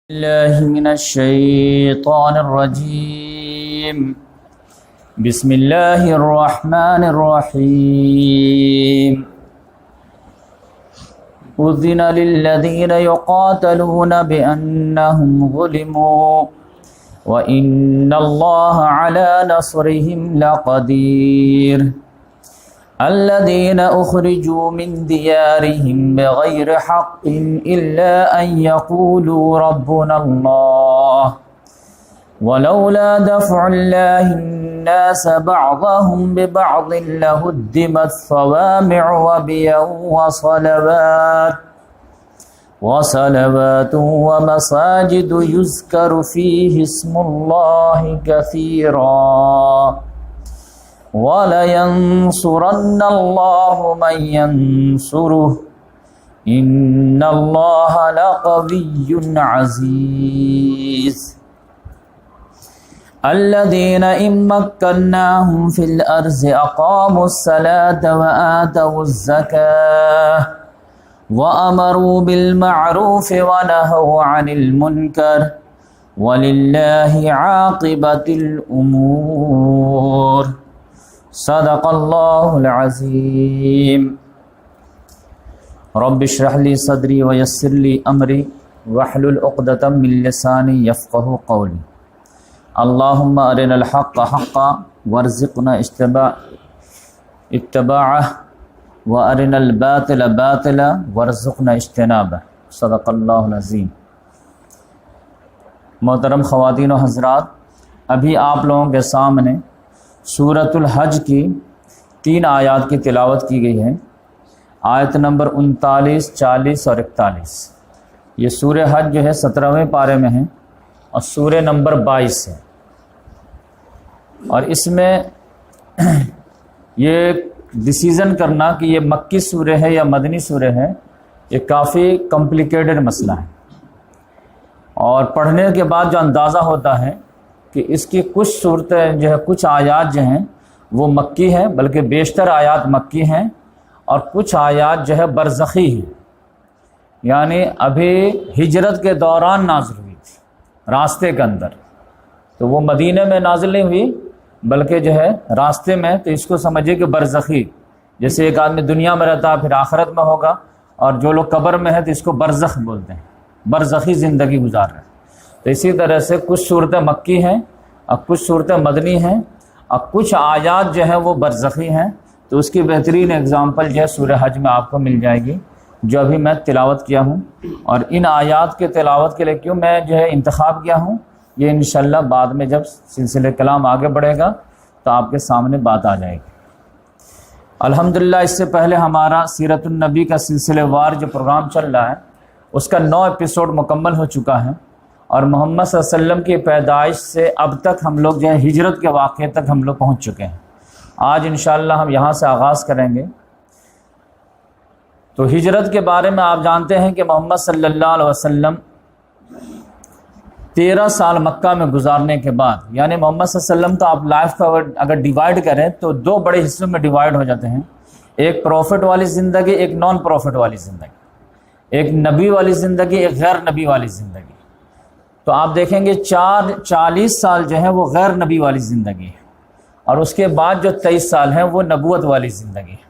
الله من الشيطان الرجيم. بسم الله الرحمن الرحيم. أذن للذين يقاتلون بأنهم ظلموا وإن الله على نصرهم لقدير. الذين أخرجوا من ديارهم بغير حق إلا أن يقولوا ربنا الله ولولا دفع الله الناس بعضهم ببعض لهدمت صوامع وبيع وصلوات ومساجد يذكر فيه اسم الله كثيرا وَلَيَنْصُرَنَّ اللَّهُ مَنْ يَنْصُرُهُ إِنَّ اللَّهَ لَقَوِيٌّ عَزِيزٌ. الَّذِينَ إِن مَّكَّنَّاهُمْ فِي الْأَرْضِ أَقَامُوا الصَّلَاةَ وَآتَوُا الزَّكَاةَ وَأَمَرُوا بِالْمَعْرُوفِ وَنَهَوْا عَنِ الْمُنكَرِ وَلِلَّهِ عَاقِبَةُ الْأُمُورِ. صدق اللہ العظیم. رب اشرح لی صدری ویسر لی امری واحلل عقدۃ من لسانی یفقہوا قولی. اللہم ارنا الحق حقا وارزقنا اتباعہ وارنا الباطل باطلا وارزقنا اجتنابہ. صدق اللہ العظیم. محترم خواتین و حضرات، ابھی آپ لوگوں کے سامنے سورۃ الحج کی 3 آیات کی تلاوت کی گئی ہے. آیت نمبر 39، 40 اور 41. یہ سورہ حج جو ہے 17ویں پارے میں ہے اور سورہ نمبر 22 ہے. اور اس میں یہ ڈیسیژن کرنا کہ یہ مکی سورہ ہے یا مدنی سورہ ہے، یہ کافی کمپلیکیٹڈ مسئلہ ہے. اور پڑھنے کے بعد جو اندازہ ہوتا ہے کہ اس کی کچھ صورتیں جو ہے، کچھ آیات جو ہیں وہ مکی ہیں، بلکہ بیشتر آیات مکی ہیں، اور کچھ آیات جو ہے برزخی ہیں، یعنی ابھی ہجرت کے دوران نازل ہوئی تھی راستے کے اندر. تو وہ مدینہ میں نازل نہیں ہوئی بلکہ جو ہے راستے میں. تو اس کو سمجھے کہ برزخی، جیسے ایک آدمی دنیا میں رہتا پھر آخرت میں ہوگا، اور جو لوگ قبر میں ہیں تو اس کو برزخ بولتے ہیں، برزخی زندگی گزار رہے ہیں. تو اسی طرح سے کچھ صورتیں مکی ہیں اور کچھ صورتیں مدنی ہیں اور کچھ آیات جو ہیں وہ برزخی ہیں. تو اس کی بہترین اگزامپل جو ہے سورہ حج میں آپ کو مل جائے گی، جو ابھی میں تلاوت کیا ہوں. اور ان آیات کے تلاوت کے لیے کیوں میں جو ہے انتخاب کیا ہوں، یہ انشاءاللہ بعد میں جب سلسلہ کلام آگے بڑھے گا تو آپ کے سامنے بات آ جائے گی. الحمدللہ اس سے پہلے ہمارا سیرت النبی کا سلسلہ وار جو پروگرام چل رہا ہے اس کا 9 ایپیسوڈ مکمل ہو چکا ہے. اور محمد صلی اللہ علیہ وسلم کی پیدائش سے اب تک ہم لوگ جو ہے ہجرت کے واقعے تک ہم لوگ پہنچ چکے ہیں. آج انشاءاللہ ہم یہاں سے آغاز کریں گے. تو ہجرت کے بارے میں آپ جانتے ہیں کہ محمد صلی اللہ علیہ وسلم 13 سال مکہ میں گزارنے کے بعد، یعنی محمد صلی اللہ علیہ وسلم تو آپ لائف کا اگر ڈیوائڈ کریں تو 2 بڑے حصوں میں ڈیوائڈ ہو جاتے ہیں. ایک پروفٹ والی زندگی، ایک نان پروفٹ والی زندگی، ایک نبی والی زندگی، ایک غیر نبی والی زندگی. تو آپ دیکھیں گے 40 سال جو ہے وہ غیر نبی والی زندگی ہے، اور اس کے بعد جو 23 سال ہیں وہ نبوت والی زندگی ہے.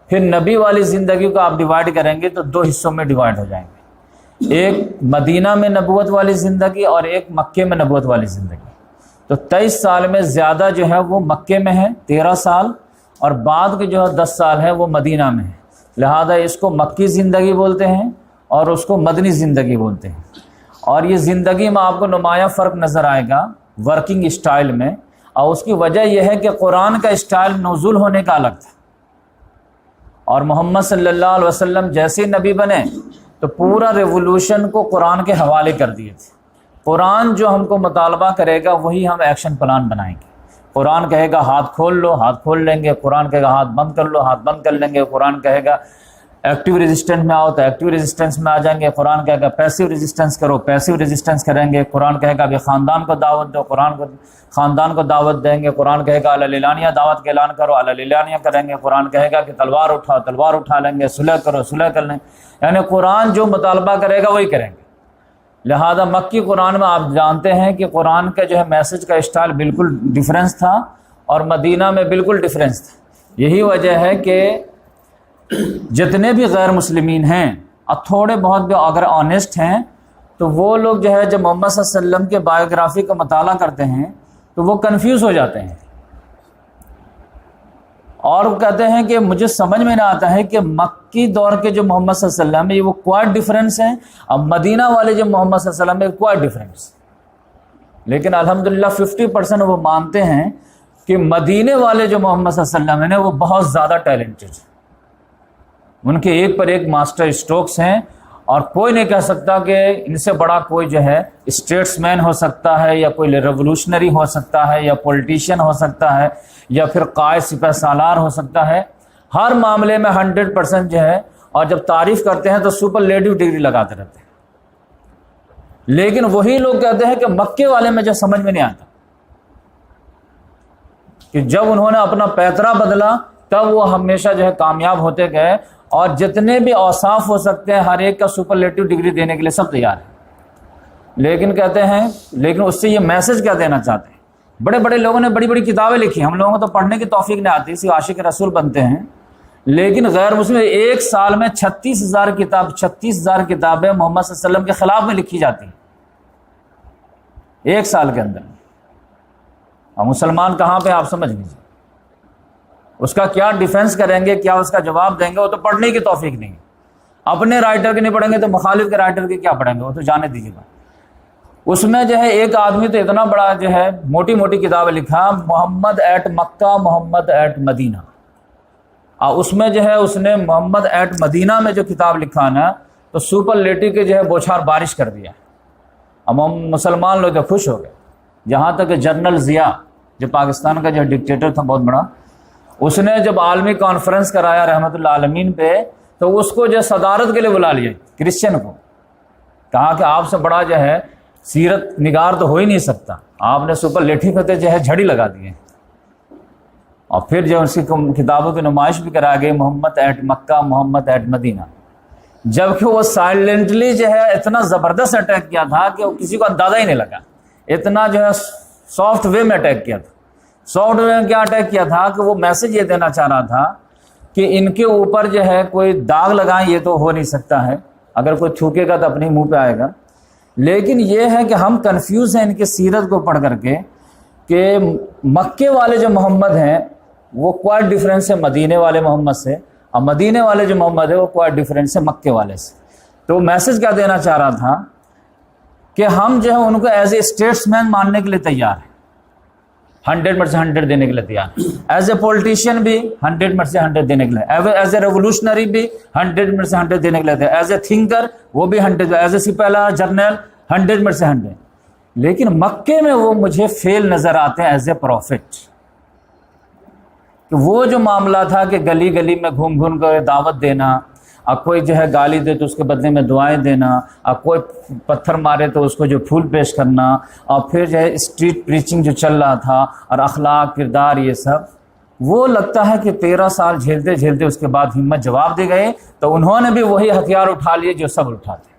پھر نبی والی زندگی کو آپ ڈیوائڈ کریں گے تو 2 حصوں میں ڈیوائڈ ہو جائیں گے. ایک مدینہ میں نبوت والی زندگی اور ایک مکے میں نبوت والی زندگی. تو 23 سال میں زیادہ جو ہے وہ مکے میں ہے 13 سال، اور بعد کے جو ہے 10 سال ہے وہ مدینہ میں ہے. لہذا اس کو مکی زندگی بولتے ہیں اور اس کو مدنی زندگی بولتے ہیں. اور یہ زندگی میں آپ کو نمایاں فرق نظر آئے گا ورکنگ اسٹائل میں، اور اس کی وجہ یہ ہے کہ قرآن کا اسٹائل نزول ہونے کا الگ تھا. اور محمد صلی اللہ علیہ وسلم جیسے نبی بنے تو پورا ریولوشن کو قرآن کے حوالے کر دیے تھے. قرآن جو ہم کو مطالبہ کرے گا وہی ہم ایکشن پلان بنائیں گے. قرآن کہے گا ہاتھ کھول لو، ہاتھ کھول لیں گے. قرآن کہے گا ہاتھ بند کر لو، ہاتھ بند کر لیں گے. قرآن کہے گا ایکٹیو ریزسٹنس میں آؤ تو ایکٹیو ریزسٹنس میں آ جائیں گے. قرآن کہے گا پیسیو ریزسٹنس کرو، پیسیو ریزسٹنس کریں گے. قرآن کہے گا ابھی خاندان کو دعوت دو، قرآن کو خاندان کو دعوت دیں گے. قرآن کہے گا اللیلانیہ دعوت کا اعلان کرو، اللیلانیہ کریں گے. قرآن کہے گا کہ تلوار اٹھاؤ، تلوار اٹھا لیں گے. صلح کرو، صلح کر لیں. یعنی قرآن جو مطالبہ کرے گا وہی کریں گے. لہذا مکی قرآن میں آپ جانتے ہیں کہ قرآن کا جو ہے میسج کا اسٹائل بالکل ڈیفرنس تھا اور مدینہ میں بالکل ڈیفرنس تھا۔ یہی وجہ ہے کہ جتنے بھی غیر مسلمین ہیں اور تھوڑے بہت بھی اگر آنیسٹ ہیں تو وہ لوگ جو ہے جب محمد صلی اللہ علیہ وسلم کے بایوگرافی کا مطالعہ کرتے ہیں تو وہ کنفیوز ہو جاتے ہیں اور وہ کہتے ہیں کہ مجھے سمجھ میں نہ آتا ہے کہ مکی دور کے جو محمد صلی اللہ علیہ وسلم ہے یہ وہ کوائٹ ڈفرینس ہیں اور مدینہ والے جو محمد صلی اللہ علیہ وسلم ہے کوائٹ ڈفرینس۔ لیکن الحمدللہ 50% وہ مانتے ہیں کہ مدینے والے جو محمد صلی اللہ علیہ وسلم ہیں وہ بہت زیادہ ٹیلنٹڈ ہیں، ان کے ایک پر ایک ماسٹر اسٹروکس ہیں اور کوئی نہیں کہہ سکتا کہ ان سے بڑا کوئی جو ہے اسٹیٹس مین ہو سکتا ہے یا کوئی ریولوشنری ہو سکتا ہے یا پولیٹیشین ہو سکتا ہے یا پھر قائد سپہ سالار ہو سکتا ہے۔ ہر معاملے میں 100% جو ہے، اور جب تعریف کرتے ہیں تو سپرلیٹو ڈگری لگاتے رہتے ہیں۔ لیکن وہی لوگ کہتے ہیں کہ مکے والے میں جو سمجھ میں نہیں آتا کہ جب انہوں نے اپنا پیترا بدلا تب وہ ہمیشہ جو ہے کامیاب ہوتے گئے اور جتنے بھی اوصاف ہو سکتے ہیں ہر ایک کا سپرلیٹو ڈگری دینے کے لیے سب تیار ہیں۔ لیکن کہتے ہیں لیکن اس سے یہ میسج کیا دینا چاہتے ہیں؟ بڑے بڑے لوگوں نے بڑی بڑی کتابیں لکھی، ہم لوگوں کو تو پڑھنے کی توفیق نہیں آتی، اسی عاشق رسول بنتے ہیں۔ لیکن غیر مسلم ایک سال میں 36,000 کتابیں محمد صلی اللہ علیہ وسلم کے خلاف میں لکھی جاتی ہیں ایک سال کے اندر۔ اور مسلمان کہاں پہ آپ سمجھ لیجیے، اس کا کیا ڈیفنس کریں گے، کیا اس کا جواب دیں گے؟ وہ تو پڑھنے کی توفیق نہیں ہے، اپنے رائٹر کے نہیں پڑھیں گے تو مخالف کے رائٹر کے کیا پڑھیں گے، وہ تو جانے دیجیے گا۔ اس میں جو ہے ایک آدمی تو اتنا بڑا جو ہے موٹی موٹی کتابیں لکھا، محمد at Mecca, Muhammad at Medina, اور اس میں جو ہے اس نے محمد ایٹ مدینہ میں جو کتاب لکھا نا تو سپرلیٹو کے جو ہے بوچھار بارش کر دیا۔ اب مسلمان لوگ تو خوش ہو گئے، جہاں تک کہ جنرل ضیاء جو پاکستان کا جو ڈکٹیٹر تھا بہت بڑا، اس نے جب عالمی کانفرنس کرایا رحمت اللہ عالمین پہ تو اس کو جو صدارت کے لیے بلا لیا، کرسچن کو، کہا کہ آپ سے بڑا جو ہے سیرت نگار تو ہو ہی نہیں سکتا، آپ نے سپرلیٹو پہ جو ہے جھڑی لگا دیے۔ اور پھر جو اس کی کتابوں کی نمائش بھی کرا گئی، محمد at Mecca, Muhammad at Medina, جبکہ وہ سائلنٹلی جو ہے اتنا زبردست اٹیک کیا تھا کہ وہ کسی کو اندازہ ہی نہیں لگا، اتنا جو ہے سافٹ وے میں اٹیک کیا تھا۔ سافٹ وے میں کیا اٹیک کیا تھا کہ وہ میسج یہ دینا چاہ رہا تھا کہ ان کے اوپر جو ہے کوئی داغ لگائیں یہ تو ہو نہیں سکتا ہے، اگر کوئی تھوکے گا تو اپنے منہ پہ آئے گا، لیکن یہ ہے کہ ہم کنفیوز ہیں ان کی سیرت کو پڑھ کر کے کہ مکے والے جو محمد ہیں وہ کوائٹ ڈفرینس ہے مدینے والے محمد سے، اور مدینے والے جو محمد ہے وہ کوائٹ ڈفرینس ہے مکے والے سے۔ تو میسج کیا دینا چاہ رہا تھا کہ ہم جو ہے ان کو ایز اے اسٹیٹس مین ماننے کے لیے تیار ہیں، 100% دینے کے لیے تیار، ایز اے پولیٹیشین بھی 100% دینے کے لیے، ایز اے ریولوشنری بھی 100% دینے کے لیے تیار، ایز اے تھنکر وہ بھی 100، ایز اے سپہلا جرنل 100%۔ لیکن مکے میں وہ مجھے فیل نظر آتے ہیں ایز اے پروفٹ، کہ وہ جو معاملہ تھا کہ گلی گلی میں گھوم گھوم کر دعوت دینا، اور کوئی جو ہے گالی دے تو اس کے بدلے میں دعائیں دینا، اور کوئی پتھر مارے تو اس کو جو پھول پیش کرنا، اور پھر جو ہے اسٹریٹ پریچنگ جو چل رہا تھا اور اخلاق کردار یہ سب، وہ لگتا ہے کہ 13 سال جھیلتے جھیلتے اس کے بعد ہمت جواب دے گئے تو انہوں نے بھی وہی ہتھیار اٹھا لیے جو سب اٹھاتے۔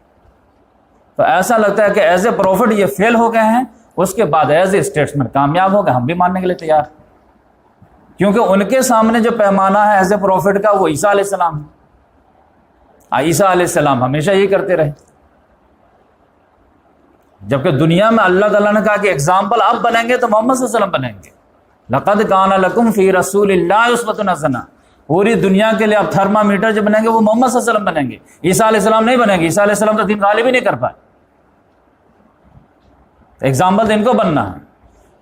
تو ایسا لگتا ہے کہ ایز اے پروفٹ یہ فیل ہو گئے ہیں، اس کے بعد ایز اے اسٹیٹسمین کامیاب ہو گئے، ہم بھی ماننے کے لیے تیار، کیونکہ ان کے سامنے جو پیمانہ ہے ایز اے پروفٹ کا وہ عیسیٰ علیہ السلام ہے۔ عیسیٰ علیہ السلام ہمیشہ یہی کرتے رہے، جبکہ دنیا میں اللہ تعالیٰ نے کہا کہ اگزامپل آپ بنیں گے تو محمد صلی اللہ علیہ وسلم بنیں گے، لَقَدْ كَانَ لَكُمْ فِي رَسُولِ اللَّهِ أُسْوَةٌ حَسَنَةٌ، پوری دنیا کے لیے اب تھرمامیٹر جو بنیں گے وہ محمد صلی اللہ علیہ وسلم بنیں گے، عیسیٰ علیہ السلام نہیں بنیں گے، عیسیٰ علیہ السلام تو دین غالب ہی نہیں کر پائے، اگزامپل تو ان کو بننا ہے۔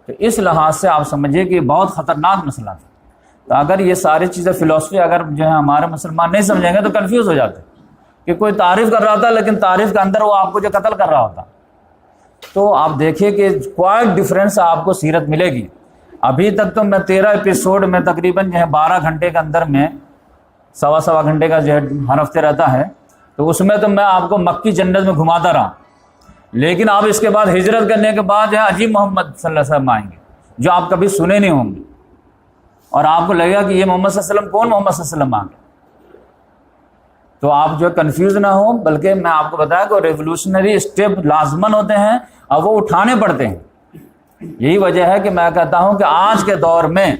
تو اس لحاظ سے آپ سمجھیے کہ یہ بہت خطرناک مسئلہ تھا۔ تو اگر یہ ساری چیزیں فلسفی اگر جو ہے ہمارے مسلمان نہیں سمجھیں گے تو کنفیوز ہو جاتے کہ کوئی تعریف کر رہا تھا لیکن تعریف کے اندر وہ آپ کو جو قتل کر رہا ہوتا۔ تو آپ دیکھیے کہ کوائٹ ڈفرینس آپ کو سیرت ملے گی۔ ابھی تک تو میں 13 ایپیسوڈ میں تقریباً جو ہے 12 گھنٹے کے اندر میں سوا گھنٹے کا جو ہے ہر ہفتے رہتا ہے، تو اس میں تو میں آپ کو مکی جنت میں گھماتا رہا، لیکن آپ اس کے بعد ہجرت کرنے کے بعد جو ہے عجیب محمد صلی اللہ علیہ وسلم آئیں گے جو آپ کبھی سنے نہیں ہوں گے، اور آپ کو لگے گا کہ یہ محمد صلی اللہ علیہ وسلم کون محمد صلی اللہ علیہ وسلم آ گئے۔ تو آپ جو کنفیوز نہ ہو، بلکہ میں آپ کو بتایا کہ ریولوشنری اسٹیپ لازمن ہوتے ہیں اور وہ اٹھانے پڑتے ہیں۔ یہی وجہ ہے کہ میں کہتا ہوں کہ آج کے دور میں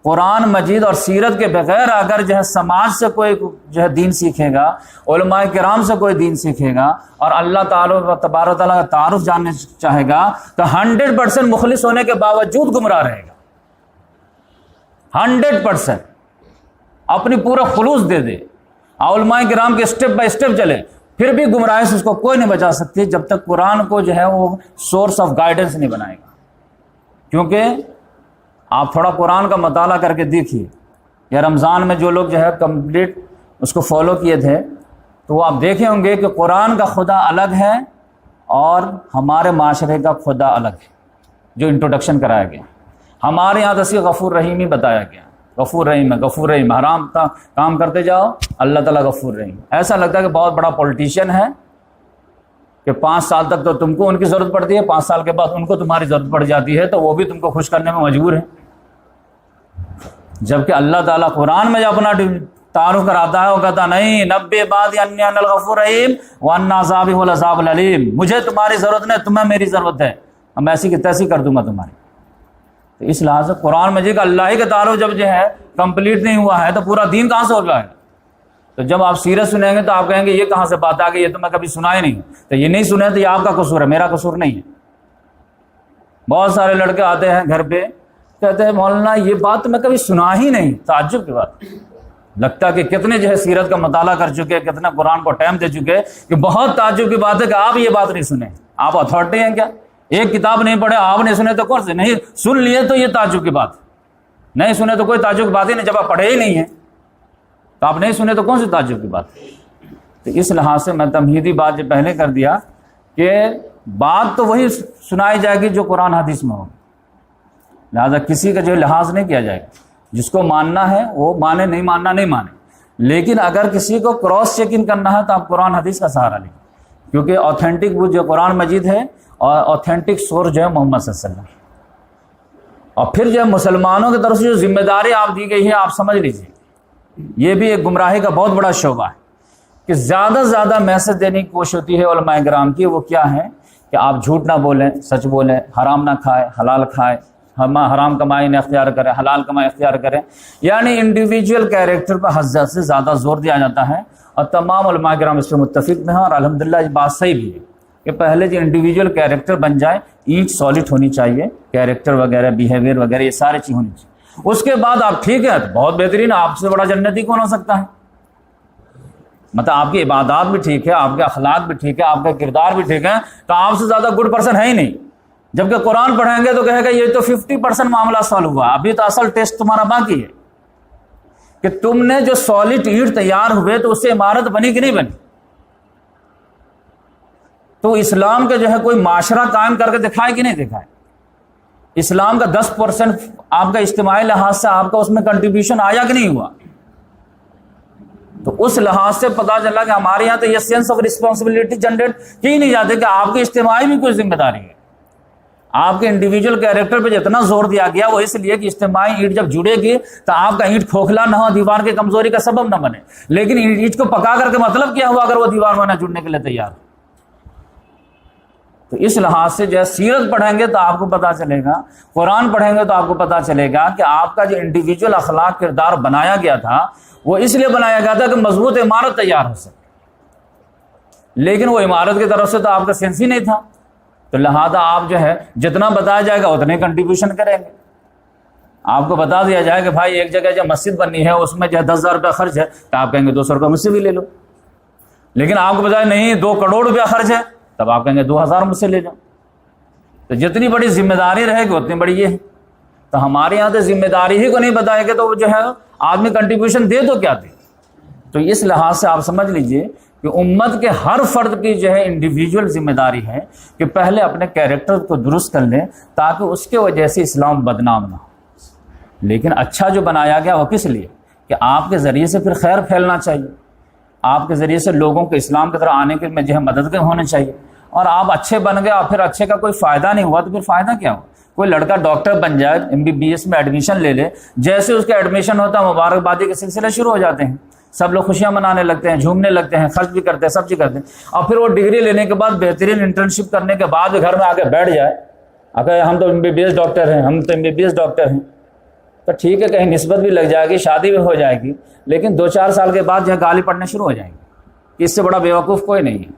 قرآن مجید اور سیرت کے بغیر اگر جو ہے سماج سے کوئی جو ہے دین سیکھے گا، علماء کرام سے کوئی دین سیکھے گا اور اللہ تعالیٰ تبارک تعالیٰ کا تعارف جاننے چاہے گا تو 100% مخلص ہونے کے باوجود گمراہ رہے گا۔ 100% اپنی پورا خلوص دے دے، علماء کرام کے اسٹیپ بائی اسٹیپ چلے، پھر بھی گمراہی سے اس کو کوئی نہیں بچا سکتی جب تک قرآن کو جو ہے وہ سورس آف گائیڈنس نہیں بنائے گا۔ کیونکہ آپ تھوڑا قرآن کا مطالعہ کر کے دیکھیے، یا رمضان میں جو لوگ جو ہے کمپلیٹ اس کو فالو کیے تھے تو وہ آپ دیکھے ہوں گے کہ قرآن کا خدا الگ ہے اور ہمارے معاشرے کا خدا الگ ہے۔ جو انٹروڈکشن کرایا گیا ہمارے یہاں تو صرف غفور رحیم ہی بتایا گیا، غفور رحیم ہے، غفور رحیم، حرام کا کام کرتے جاؤ اللہ تعالیٰ غفور رحیم۔ ایسا لگتا ہے کہ بہت بڑا پولیٹیشین ہے کہ 5 سال تک تو تم کو ان کی ضرورت پڑتی ہے، 5 سال کے بعد ان کو تمہاری ضرورت پڑ جاتی ہے تو وہ بھی تم کو خوش کرنے میں مجبور ہے۔ جبکہ اللہ تعالیٰ قرآن میں جو اپنا تعارف کراتا ہے وہ کہتا نہیں، نبئ عبادی انی انا الغفور الرحیم وان عذابی هو العذاب العلیم، مجھے تمہاری ضرورت نہیں، تمہیں میری ضرورت ہے، میں ایسی کی تیسی کر دوں گا تمہاری۔ تو اس لحاظ سے قرآن مجید کا اللہ ہی کا تعارف جب جو ہے کمپلیٹ نہیں ہوا ہے تو پورا دین کہاں سے ہو گیا ہے؟ تو جب آپ سیرت سنیں گے تو آپ کہیں گے یہ کہاں سے بات آ گئی، یہ تو میں کبھی سنا ہی نہیں، تو یہ نہیں سنے تو یہ آپ کا قصور ہے، میرا قصور نہیں ہے۔ بہت سارے لڑکے آتے ہیں گھر پہ کہتے ہیں مولانا یہ بات تو میں کبھی سنا ہی نہیں، تعجب کی بات، لگتا کہ کتنے جو ہے سیرت کا مطالعہ کر چکے، کتنا قرآن کو ٹائم دے چکے کہ بہت تعجب کی بات ہے کہ آپ یہ بات نہیں سنے۔ آپ اتھارٹی ہیں کیا؟ ایک کتاب نہیں پڑھے آپ نہیں سنے تو کون سے؟ نہیں سن لیے تو یہ تعجب کی بات، نہیں سنے تو کوئی تعجب کی بات ہی نہیں، جب آپ پڑھے ہی نہیں ہیں تو آپ نہیں سنے تو کون سی تعجب کی بات؟ تو اس لحاظ سے میں تمہیدی بات جو پہلے کر دیا کہ بات تو وہی سنائی جائے گی جو قرآن حدیث میں ہو، لہٰذا کسی کا جو لحاظ نہیں کیا جائے گا، جس کو ماننا ہے وہ مانے، نہیں ماننا نہیں مانے، لیکن اگر کسی کو کراس چیکنگ کرنا ہے تو آپ قرآن حدیث کا سہارا لیں، کیونکہ اوتھینٹک وہ جو قرآن مجید ہے اور اوتھینٹک سورس جو ہے محمد صلی اللہ علیہ وسلم۔ اور پھر جو ہے مسلمانوں کی طرف سے جو ذمہ داری آپ دی گئی ہے آپ سمجھ لیجیے، یہ بھی ایک گمراہی کا بہت بڑا شعبہ ہے کہ زیادہ سے زیادہ میسج دینے کی کوشش ہوتی ہے علماء کرام کی، وہ کیا ہے کہ آپ جھوٹ نہ بولیں، سچ بولیں، حرام نہ کھائیں، حلال کھائیں، حرام کمائی نہ اختیار کریں، حلال کمائی اختیار کریں، یعنی انڈیویجول کیریکٹر پر حد سے زیادہ زور دیا جاتا ہے، اور تمام علماء کرام اس پہ متفق میں ہیں، اور الحمدللہ یہ بات صحیح بھی ہے کہ پہلے جو انڈیویجول کیریکٹر بن جائے، اینٹ سالڈ ہونی چاہیے، کیریکٹر وغیرہ، بیہیویئر وغیرہ، یہ ساری چیز ہونی چاہیے، اس کے بعد آپ ٹھیک ہے تو بہت بہترین، آپ سے بڑا جنتی کون ہو سکتا ہے؟ مطلب آپ کی عبادات بھی ٹھیک ہے، آپ کے اخلاق بھی ٹھیک ہے، آپ کا کردار بھی ٹھیک ہے، تو آپ سے زیادہ گڈ پرسن ہے ہی نہیں۔ جبکہ قرآن پڑھیں گے تو کہے گا یہ تو 50% معاملہ سالو ہوا، ابھی تو اصل ٹیسٹ تمہارا باقی ہے کہ تم نے جو سالڈ اینٹ تیار ہوئے تو اس سے عمارت بنی کہ نہیں بنی۔ تو اسلام کا جو ہے کوئی معاشرہ قائم کر کے دکھائے کہ نہیں دکھائے؟ اسلام کا 10% آپ کا اجتماعی لحاظ سے آپ کا اس میں کنٹریبیوشن آیا کہ نہیں ہوا؟ تو اس لحاظ سے پتا چلا کہ ہمارے یہاں تو یہ سینس آف رسپانسبلٹی جنریٹ کی نہیں جاتے کہ آپ کی اجتماعی بھی کوئی ذمہ داری ہے۔ آپ کے انڈیویجول کیریکٹر پہ جتنا زور دیا گیا وہ اس لیے کہ اجتماعی اینٹ جب جڑے گی تو آپ کا اینٹ کھوکھلا نہ ہو، دیوار کی کمزوری کا سبب نہ بنے، لیکن اینٹ کو پکا کر کے مطلب کیا ہوا اگر وہ دیوار میں نہ جڑنے کے لیے تیار۔ تو اس لحاظ سے جو ہے سیرت پڑھیں گے تو آپ کو پتا چلے گا، قرآن پڑھیں گے تو آپ کو پتا چلے گا کہ آپ کا جو انڈیویجول اخلاق کردار بنایا گیا تھا وہ اس لیے بنایا گیا تھا کہ مضبوط عمارت تیار ہو سکے، لیکن وہ عمارت کی طرف سے تو آپ کا سینس ہی نہیں تھا، تو لہذا آپ جو ہے جتنا بتایا جائے گا اتنے کنٹریبیوشن کریں گے۔ آپ کو بتا دیا جائے کہ بھائی ایک جگہ جو مسجد بنی ہے اس میں جو ہے 10,000 روپیہ خرچ ہے تو آپ کہیں گے 200 روپیہ مجھ سے بھی لے لو، لیکن آپ کو بتایا نہیں 2 کروڑ روپیہ خرچ ہے تب آپ کہیں گے 2,000 مجھ سے لے جاؤ۔ تو جتنی بڑی ذمہ داری رہے گی اتنی بڑی یہ ہے۔ تو ہمارے یہاں تو ذمہ داری ہی کو نہیں بتائے گے تو جو ہے آدمی کنٹریبیوشن دے تو کیا دے۔ تو اس لحاظ سے آپ سمجھ لیجئے کہ امت کے ہر فرد کی جو ہے انڈیویجول ذمہ داری ہے کہ پہلے اپنے کیریکٹر کو درست کر لیں تاکہ اس کے وجہ سے اسلام بدنام نہ ہو۔ لیکن اچھا جو بنایا گیا وہ کس لیے کہ آپ کے ذریعے سے پھر خیر پھیلنا چاہیے، آپ کے ذریعے سے لوگوں کو اسلام کی طرف آنے کے میں جو ہے مددگار ہونے چاہیے، اور آپ اچھے بن گئے اور پھر اچھے کا کوئی فائدہ نہیں ہوا تو پھر فائدہ کیا ہوا؟ کوئی لڑکا ڈاکٹر بن جائے، MBBS میں ایڈمیشن لے لے، جیسے اس کا ایڈمیشن ہوتا ہے مبارکبادی کے سلسلے شروع ہو جاتے ہیں، سب لوگ خوشیاں منانے لگتے ہیں، جھومنے لگتے ہیں، خرچ بھی کرتے ہیں، سب چیز کرتے ہیں، اور پھر وہ ڈگری لینے کے بعد بہترین انٹرنشپ کرنے کے بعد گھر میں آ کے بیٹھ جائے، اگر ہم تو MBBS ڈاکٹر ہیں، ہم تو MBBS ڈاکٹر ہیں، تو ٹھیک ہے کہیں نسبت بھی لگ جائے گی، شادی بھی ہو جائے گی، لیکن 2-4 سال کے بعد جو ہے گالی پڑنے شروع ہو جائیں گی کہ اس سے بڑا بیوقوف کوئی نہیں ہے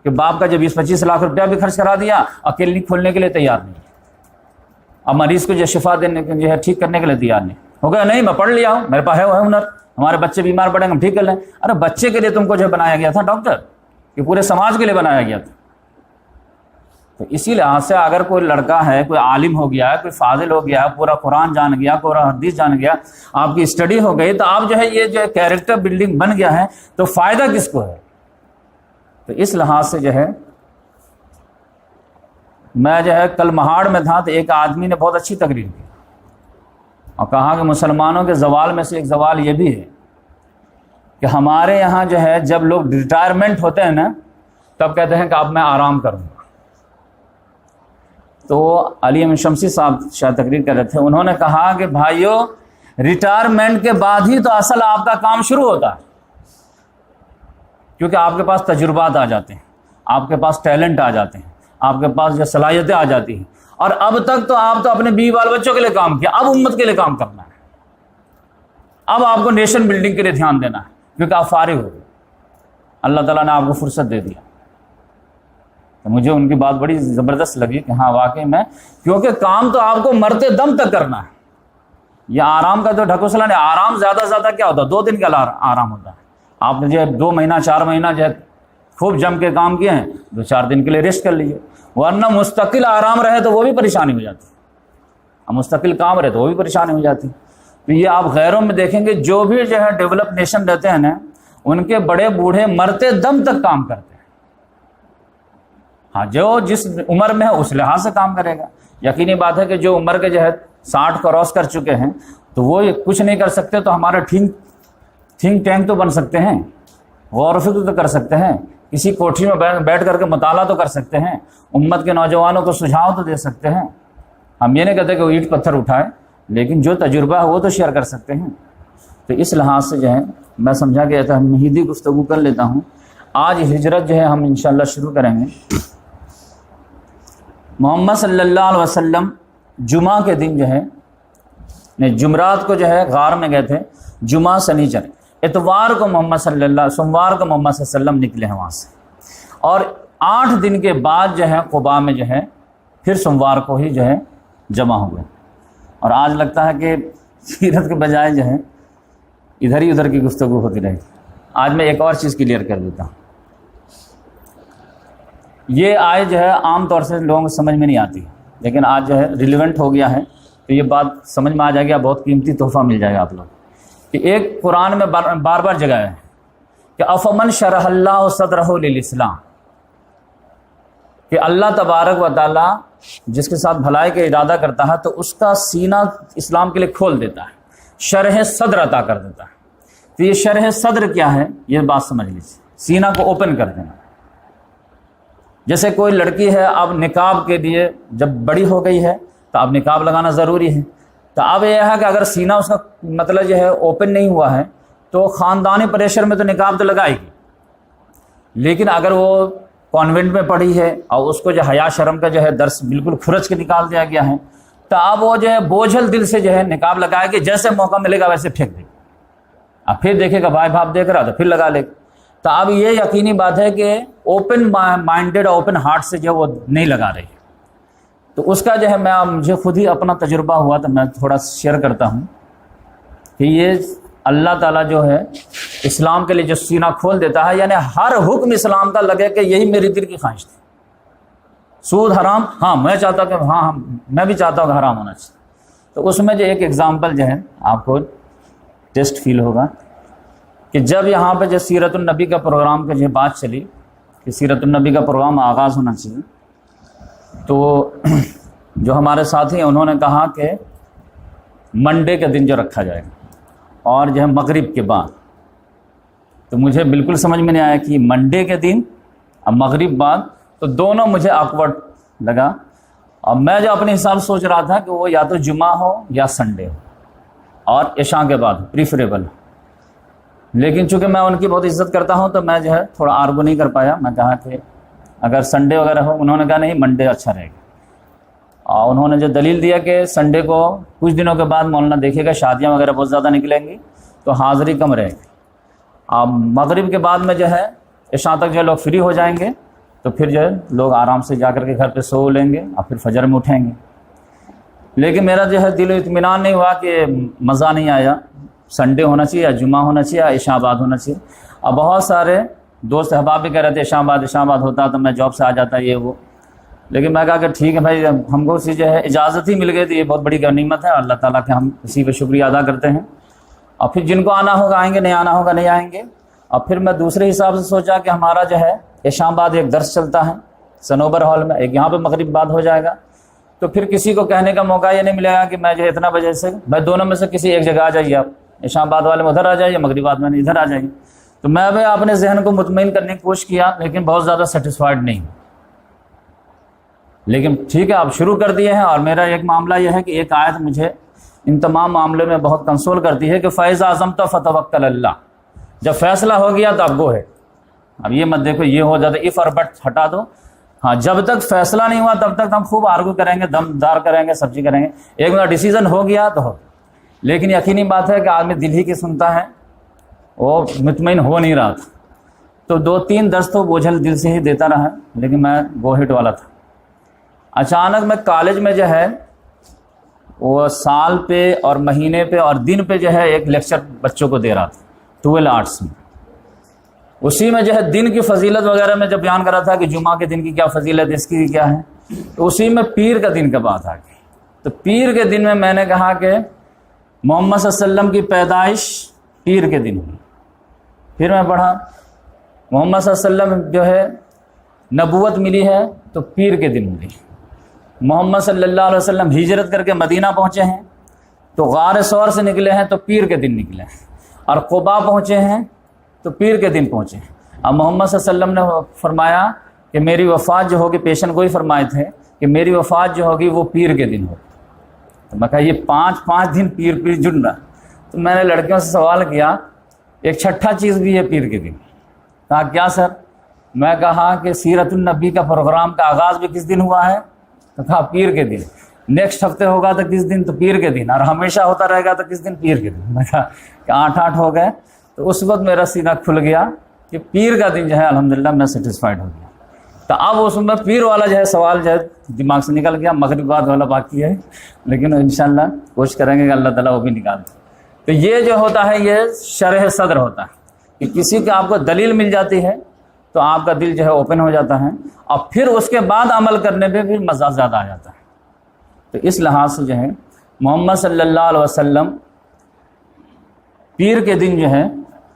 کہ باپ کا جو 20-25 لاکھ روپیہ بھی خرچ کرا دیا اور کلینک کھولنے کے لیے تیار نہیں، اب مریض کو جو شفا دینے کے جو ہے ٹھیک کرنے کے لیے تیار نہیں ہو گیا، نہیں میں پڑھ لیا ہوں، میرے پاس ہے وہ ہنر، ہمارے بچے بیمار پڑیں گے ہم ٹھیک کر لیں۔ ارے بچے کے لیے تم کو جو بنایا گیا تھا ڈاکٹر، کہ پورے سماج کے لیے بنایا گیا تھا۔ تو اسی لحاظ سے اگر کوئی لڑکا ہے، کوئی عالم ہو گیا ہے، کوئی فاضل ہو گیا ہے، پورا قرآن جان گیا، پورا حدیث جان گیا، آپ کی اسٹڈی ہو گئی، تو آپ جو ہے یہ جو کیریکٹر بلڈنگ بن گیا ہے، تو فائدہ کس کو ہے؟ تو اس لحاظ سے جو ہے میں جو ہے کل مہاڑ میں تھا، تو ایک آدمی نے بہت اچھی تقریر کی اور کہا کہ مسلمانوں کے زوال میں سے ایک زوال یہ بھی ہے کہ ہمارے یہاں جو ہے جب لوگ ریٹائرمنٹ ہوتے ہیں نا، تب کہتے ہیں کہ اب میں آرام کروں۔ تو علی احمد شمسی صاحب شاید تقریر کر رہے تھے، انہوں نے کہا کہ بھائیو ریٹائرمنٹ کے بعد ہی تو اصل آپ کا کام شروع ہوتا ہے، کیونکہ آپ کے پاس تجربات آ جاتے ہیں، آپ کے پاس ٹیلنٹ آ جاتے ہیں، آپ کے پاس جو صلاحیتیں آ جاتی ہیں، اور اب تک تو آپ تو اپنے بیوی بال بچوں کے لیے کام کیا، اب امت کے لیے کام کرنا ہے، اب آپ کو نیشن بلڈنگ کے لیے دھیان دینا ہے، کیونکہ آپ فارغ ہو گئے، اللہ تعالیٰ نے آپ کو فرصت دے دیا۔ تو مجھے ان کی بات بڑی زبردست لگی کہ ہاں واقعی میں، کیونکہ کام تو آپ کو مرتے دم تک کرنا ہے، یہ آرام کا تو ڈھکوسلا نہیں، آرام زیادہ سے زیادہ کیا ہوتا ہے، 2 دن کا آرام ہوتا ہے، آپ نے جو 2 مہینہ 4 مہینہ جو ہے خوب جم کے کام کیے ہیں، 2-4 دن کے لیے ریسٹ کر لیجیے، ورنہ مستقل آرام رہے تو وہ بھی پریشانی ہو جاتی ہے، اور مستقل کام رہے تو وہ بھی پریشانی ہو جاتی ہے۔ تو یہ آپ غیروں میں دیکھیں گے جو بھی جو ہے ڈیولپ نیشن رہتے ہیں نا، ان کے بڑے بوڑھے مرتے دم تک کام کرتے ہیں، ہاں جو جس عمر میں ہے اس لحاظ سے کام کرے گا۔ یقینی بات ہے کہ جو عمر کے جو ہے 60 کراس کر چکے ہیں تو وہ کچھ نہیں کر سکتے، تو ہمارا تھنک ٹینک تو بن سکتے ہیں، غور و فکر تو کر سکتے ہیں، کسی کوٹھی میں بیٹھ کر کے مطالعہ تو کر سکتے ہیں، امت کے نوجوانوں کو سجھاؤ تو دے سکتے ہیں۔ ہم یہ نہیں کہتے کہ وہ اینٹ پتھر اٹھائے، لیکن جو تجربہ ہے وہ تو شیئر کر سکتے ہیں۔ تو اس لحاظ سے جو ہے میں سمجھا کہ تمہیدی گفتگو کر لیتا ہوں۔ آج ہجرت جو ہے ہم انشاءاللہ شروع کریں گے۔ محمد صلی اللہ علیہ وسلم جمعہ کے دن جو ہے جمعرات کو جو ہے غار میں گئے تھے، جمعہ سنیچر، اتوار کو محمد صلی اللہ، سوموار کو محمد صلی اللہ علیہ وسلم نکلے ہیں وہاں سے، اور 8 دن کے بعد جو ہے قباء میں جو ہے پھر سوموار کو ہی جو ہے جمع ہوئے۔ اور آج لگتا ہے کہ سیرت کے بجائے جو ہے ادھر ہی ادھر کی گفتگو ہوتی رہے گی۔ آج میں ایک اور چیز کلیئر کر دیتا ہوں، یہ آئے جو ہے عام طور سے لوگوں کو سمجھ میں نہیں آتی، لیکن آج جو ہے ریلیونٹ ہو گیا ہے، تو یہ بات سمجھ میں آ جائے گی، بہت قیمتی تحفہ مل جائے گا آپ لوگ۔ کہ ایک قرآن میں بار بار جگہ ہے کہ افمن شرح اللہ صدرہ للاسلام، کہ اللہ تبارک و تعالیٰ جس کے ساتھ بھلائی کا ارادہ کرتا ہے تو اس کا سینہ اسلام کے لیے کھول دیتا ہے، شرح صدر عطا کر دیتا ہے۔ تو یہ شرح صدر کیا ہے، یہ بات سمجھ لیجیے، سینہ کو اوپن کر دینا۔ جیسے کوئی لڑکی ہے، اب نقاب کے لیے جب بڑی ہو گئی ہے تو اب نقاب لگانا ضروری ہے، تو اب یہ ہے کہ اگر سینہ اس کا مطلب جو ہے اوپن نہیں ہوا ہے تو خاندانی پریشر میں تو نقاب تو لگائے گی، لیکن اگر وہ کانوینٹ میں پڑھی ہے اور اس کو جو حیا شرم کا جو ہے درس بالکل کھرچ کے نکال دیا گیا ہے، تو اب وہ جو ہے بوجھل دل سے جو ہے نقاب لگائے گی، جیسے موقع ملے گا ویسے پھینک دے گا، اب پھر دیکھے گا بھائی باپ دیکھ رہا تو پھر لگا لے گا۔ تو اب یہ یقینی بات ہے کہ اوپن مائنڈیڈ اور اوپن ہارٹ سے جو ہے وہ نہیں لگا رہی ہے۔ تو اس کا جو ہے مجھے خود ہی اپنا تجربہ ہوا تو میں تھوڑا شیئر کرتا ہوں کہ یہ اللہ تعالیٰ جو ہے اسلام کے لیے جو سینہ کھول دیتا ہے، یعنی ہر حکم اسلام کا لگے کہ یہی میری دل کی خواہش تھی۔ سود حرام، ہاں میں چاہتا ہوں کہ ہاں میں بھی چاہتا ہوں کہ حرام ہونا چاہیے۔ تو اس میں جو ایک ایگزامپل جو ہے آپ کو ٹیسٹ فیل ہوگا کہ جب یہاں پہ جو سیرت النبی کا پروگرام کا جو بات چلی کہ سیرت النبی کا پروگرام آغاز ہونا چاہیے، تو جو ہمارے ساتھی ہیں انہوں نے کہا کہ منڈے کے دن جو رکھا جائے گا اور جو ہے مغرب کے بعد، تو مجھے بالکل سمجھ میں نہیں آیا کہ منڈے کے دن اب مغرب بعد، تو دونوں مجھے آکورڈ لگا، اور میں جو اپنے حساب سوچ رہا تھا کہ وہ یا تو جمعہ ہو یا سنڈے ہو اور عشاء کے بعد پریفریبل ہو۔ لیکن چونکہ میں ان کی بہت عزت کرتا ہوں تو میں جو ہے تھوڑا آرگو نہیں کر پایا. میں کہا کہ اگر سنڈے وغیرہ ہو. انہوں نے کہا نہیں منڈے اچھا رہے گا. اور انہوں نے جو دلیل دیا کہ سنڈے کو کچھ دنوں کے بعد مولانا دیکھے گا شادیاں وغیرہ بہت زیادہ نکلیں گی تو حاضری کم رہے گی. اب مغرب کے بعد میں جو ہے عشاء تک جو ہے لوگ فری ہو جائیں گے تو پھر جو ہے لوگ آرام سے جا کر کے گھر پہ سو لیں گے اور پھر فجر میں اٹھیں گے. لیکن میرا جو ہے دل و اطمینان نہیں ہوا کہ مزہ نہیں آیا. سنڈے ہونا چاہیے یا جمعہ ہونا چاہیے یا عشاء بعد ہونا چاہیے. اب بہت سارے دوست احباب بھی کہہ رہے تھے عشاء بعد ہوتا تو میں جاب سے آ جاتا یہ وہ. لیکن میں کہا کہ ٹھیک ہے بھائی ہم کو اسی جو ہے اجازت ہی مل گئی تھی. یہ بہت بڑی غنیمت ہے اللہ تعالیٰ کے ہم اسی پہ شکریہ ادا کرتے ہیں. اور پھر جن کو آنا ہوگا آئیں گے, نہیں آنا ہوگا نہیں آئیں گے. اور پھر میں دوسرے حساب سے سوچا کہ ہمارا جو ہے عشاء بعد ایک درس چلتا ہے سنوبر ہال میں, ایک یہاں پہ مغرب بعد ہو جائے گا تو پھر کسی کو کہنے کا موقع یہ نہیں ملے گا کہ میں جو ہے اتنا بجے سے بھائی دونوں میں سے کسی ایک جگہ آ جائیے, آپ عشاء بعد والے میں ادھر آ جائیے, مغرب بعد میں ادھر آ جائیے. تو میں بھی اپنے ذہن کو مطمئن کرنے کی کوشش کیا لیکن بہت زیادہ سیٹسفائڈ نہیں. لیکن ٹھیک ہے آپ شروع کر دیے ہیں. اور میرا ایک معاملہ یہ ہے کہ ایک آیت مجھے ان تمام معاملوں میں بہت کنسول کرتی ہے کہ فَإِذَا عَزَمْتَ فَتَوَكَّلْ عَلَى اللَّهِ. جب فیصلہ ہو گیا تو اب گو ہے. اب یہ مت دیکھو یہ ہو جاتا اف اور بٹ ہٹا دو. ہاں جب تک فیصلہ نہیں ہوا تب تک ہم خوب آرگو کریں گے, دم دار کریں گے, سب چیز کریں گے. ایک بار ڈیسیژن ہو گیا تو ہو. لیکن یقینی بات ہے کہ آدمی دل ہی کی سنتا ہے, وہ مطمئن ہو نہیں رہا تھا. تو 2-3 درس تو بوجھل دل سے ہی دیتا رہا لیکن میں گو ہٹ والا تھا. اچانک میں کالج میں جو ہے وہ سال پہ اور مہینے پہ اور دن پہ جو ہے ایک لیکچر بچوں کو دے رہا تھا 12 آرٹس میں. اسی میں جو ہے دن کی فضیلت وغیرہ میں جب بیان کر رہا تھا کہ جمعہ کے دن کی کیا فضیلت ہے, اس کی کیا ہے, تو اسی میں پیر کا دن کا بات آ گئی. تو پیر کے دن میں نے کہا کہ محمد صلی اللہ علیہ وسلم کی پیدائش پیر کے دن ہوئی. پھر میں پڑھا محمد صلی اللہ علیہ وسلم جو ہے نبوت ملی ہے تو پیر کے دن ملی. محمد صلی اللہ علیہ وسلم ہجرت کر کے مدینہ پہنچے ہیں تو غار ثور سے نکلے ہیں تو پیر کے دن نکلے ہیں. اور قباء پہنچے ہیں تو پیر کے دن پہنچے ہیں. اب محمد صلی اللہ علیہ وسلم نے فرمایا کہ میری وفات جو ہوگی, پیشن گوئی فرمائے تھے کہ میری وفات جو ہوگی وہ پیر کے دن ہوگی. تو میں کہا یہ 5 دن پیر جن رہا. تو میں نے لڑکیوں سے سوال کیا ایک چھٹا چیز بھی ہے پیر کے دن. کہا کیا سر؟ میں کہا کہ سیرت النبی کا پروگرام کا آغاز بھی کس دن ہوا ہے؟ تو کہا پیر کے دن. نیکسٹ ہفتے ہوگا تو کس دن؟ تو پیر کے دن. اور ہمیشہ ہوتا رہے گا تو کس دن؟ پیر کے دن. میں کہا کہ 8 ہو گئے. تو اس وقت میرا سینہ کھل گیا کہ پیر کا دن جو ہے الحمدللہ میں سیٹسفائڈ ہو گیا. تو اب اس میں پیر والا جو ہے سوال جو ہے دماغ سے نکل گیا. مغرب بعد والا باقی ہے لیکن انشاءاللہ کوشش کریں گے کہ اللہ تعالیٰ وہ بھی نکال دے. تو یہ جو ہوتا ہے یہ شرح صدر ہوتا ہے کہ کسی کی آپ کو دلیل مل جاتی ہے تو آپ کا دل جو ہے اوپن ہو جاتا ہے اور پھر اس کے بعد عمل کرنے پہ بھی مزہ زیادہ آ جاتا ہے. تو اس لحاظ سے جو ہے محمد صلی اللہ علیہ وسلم پیر کے دن جو ہے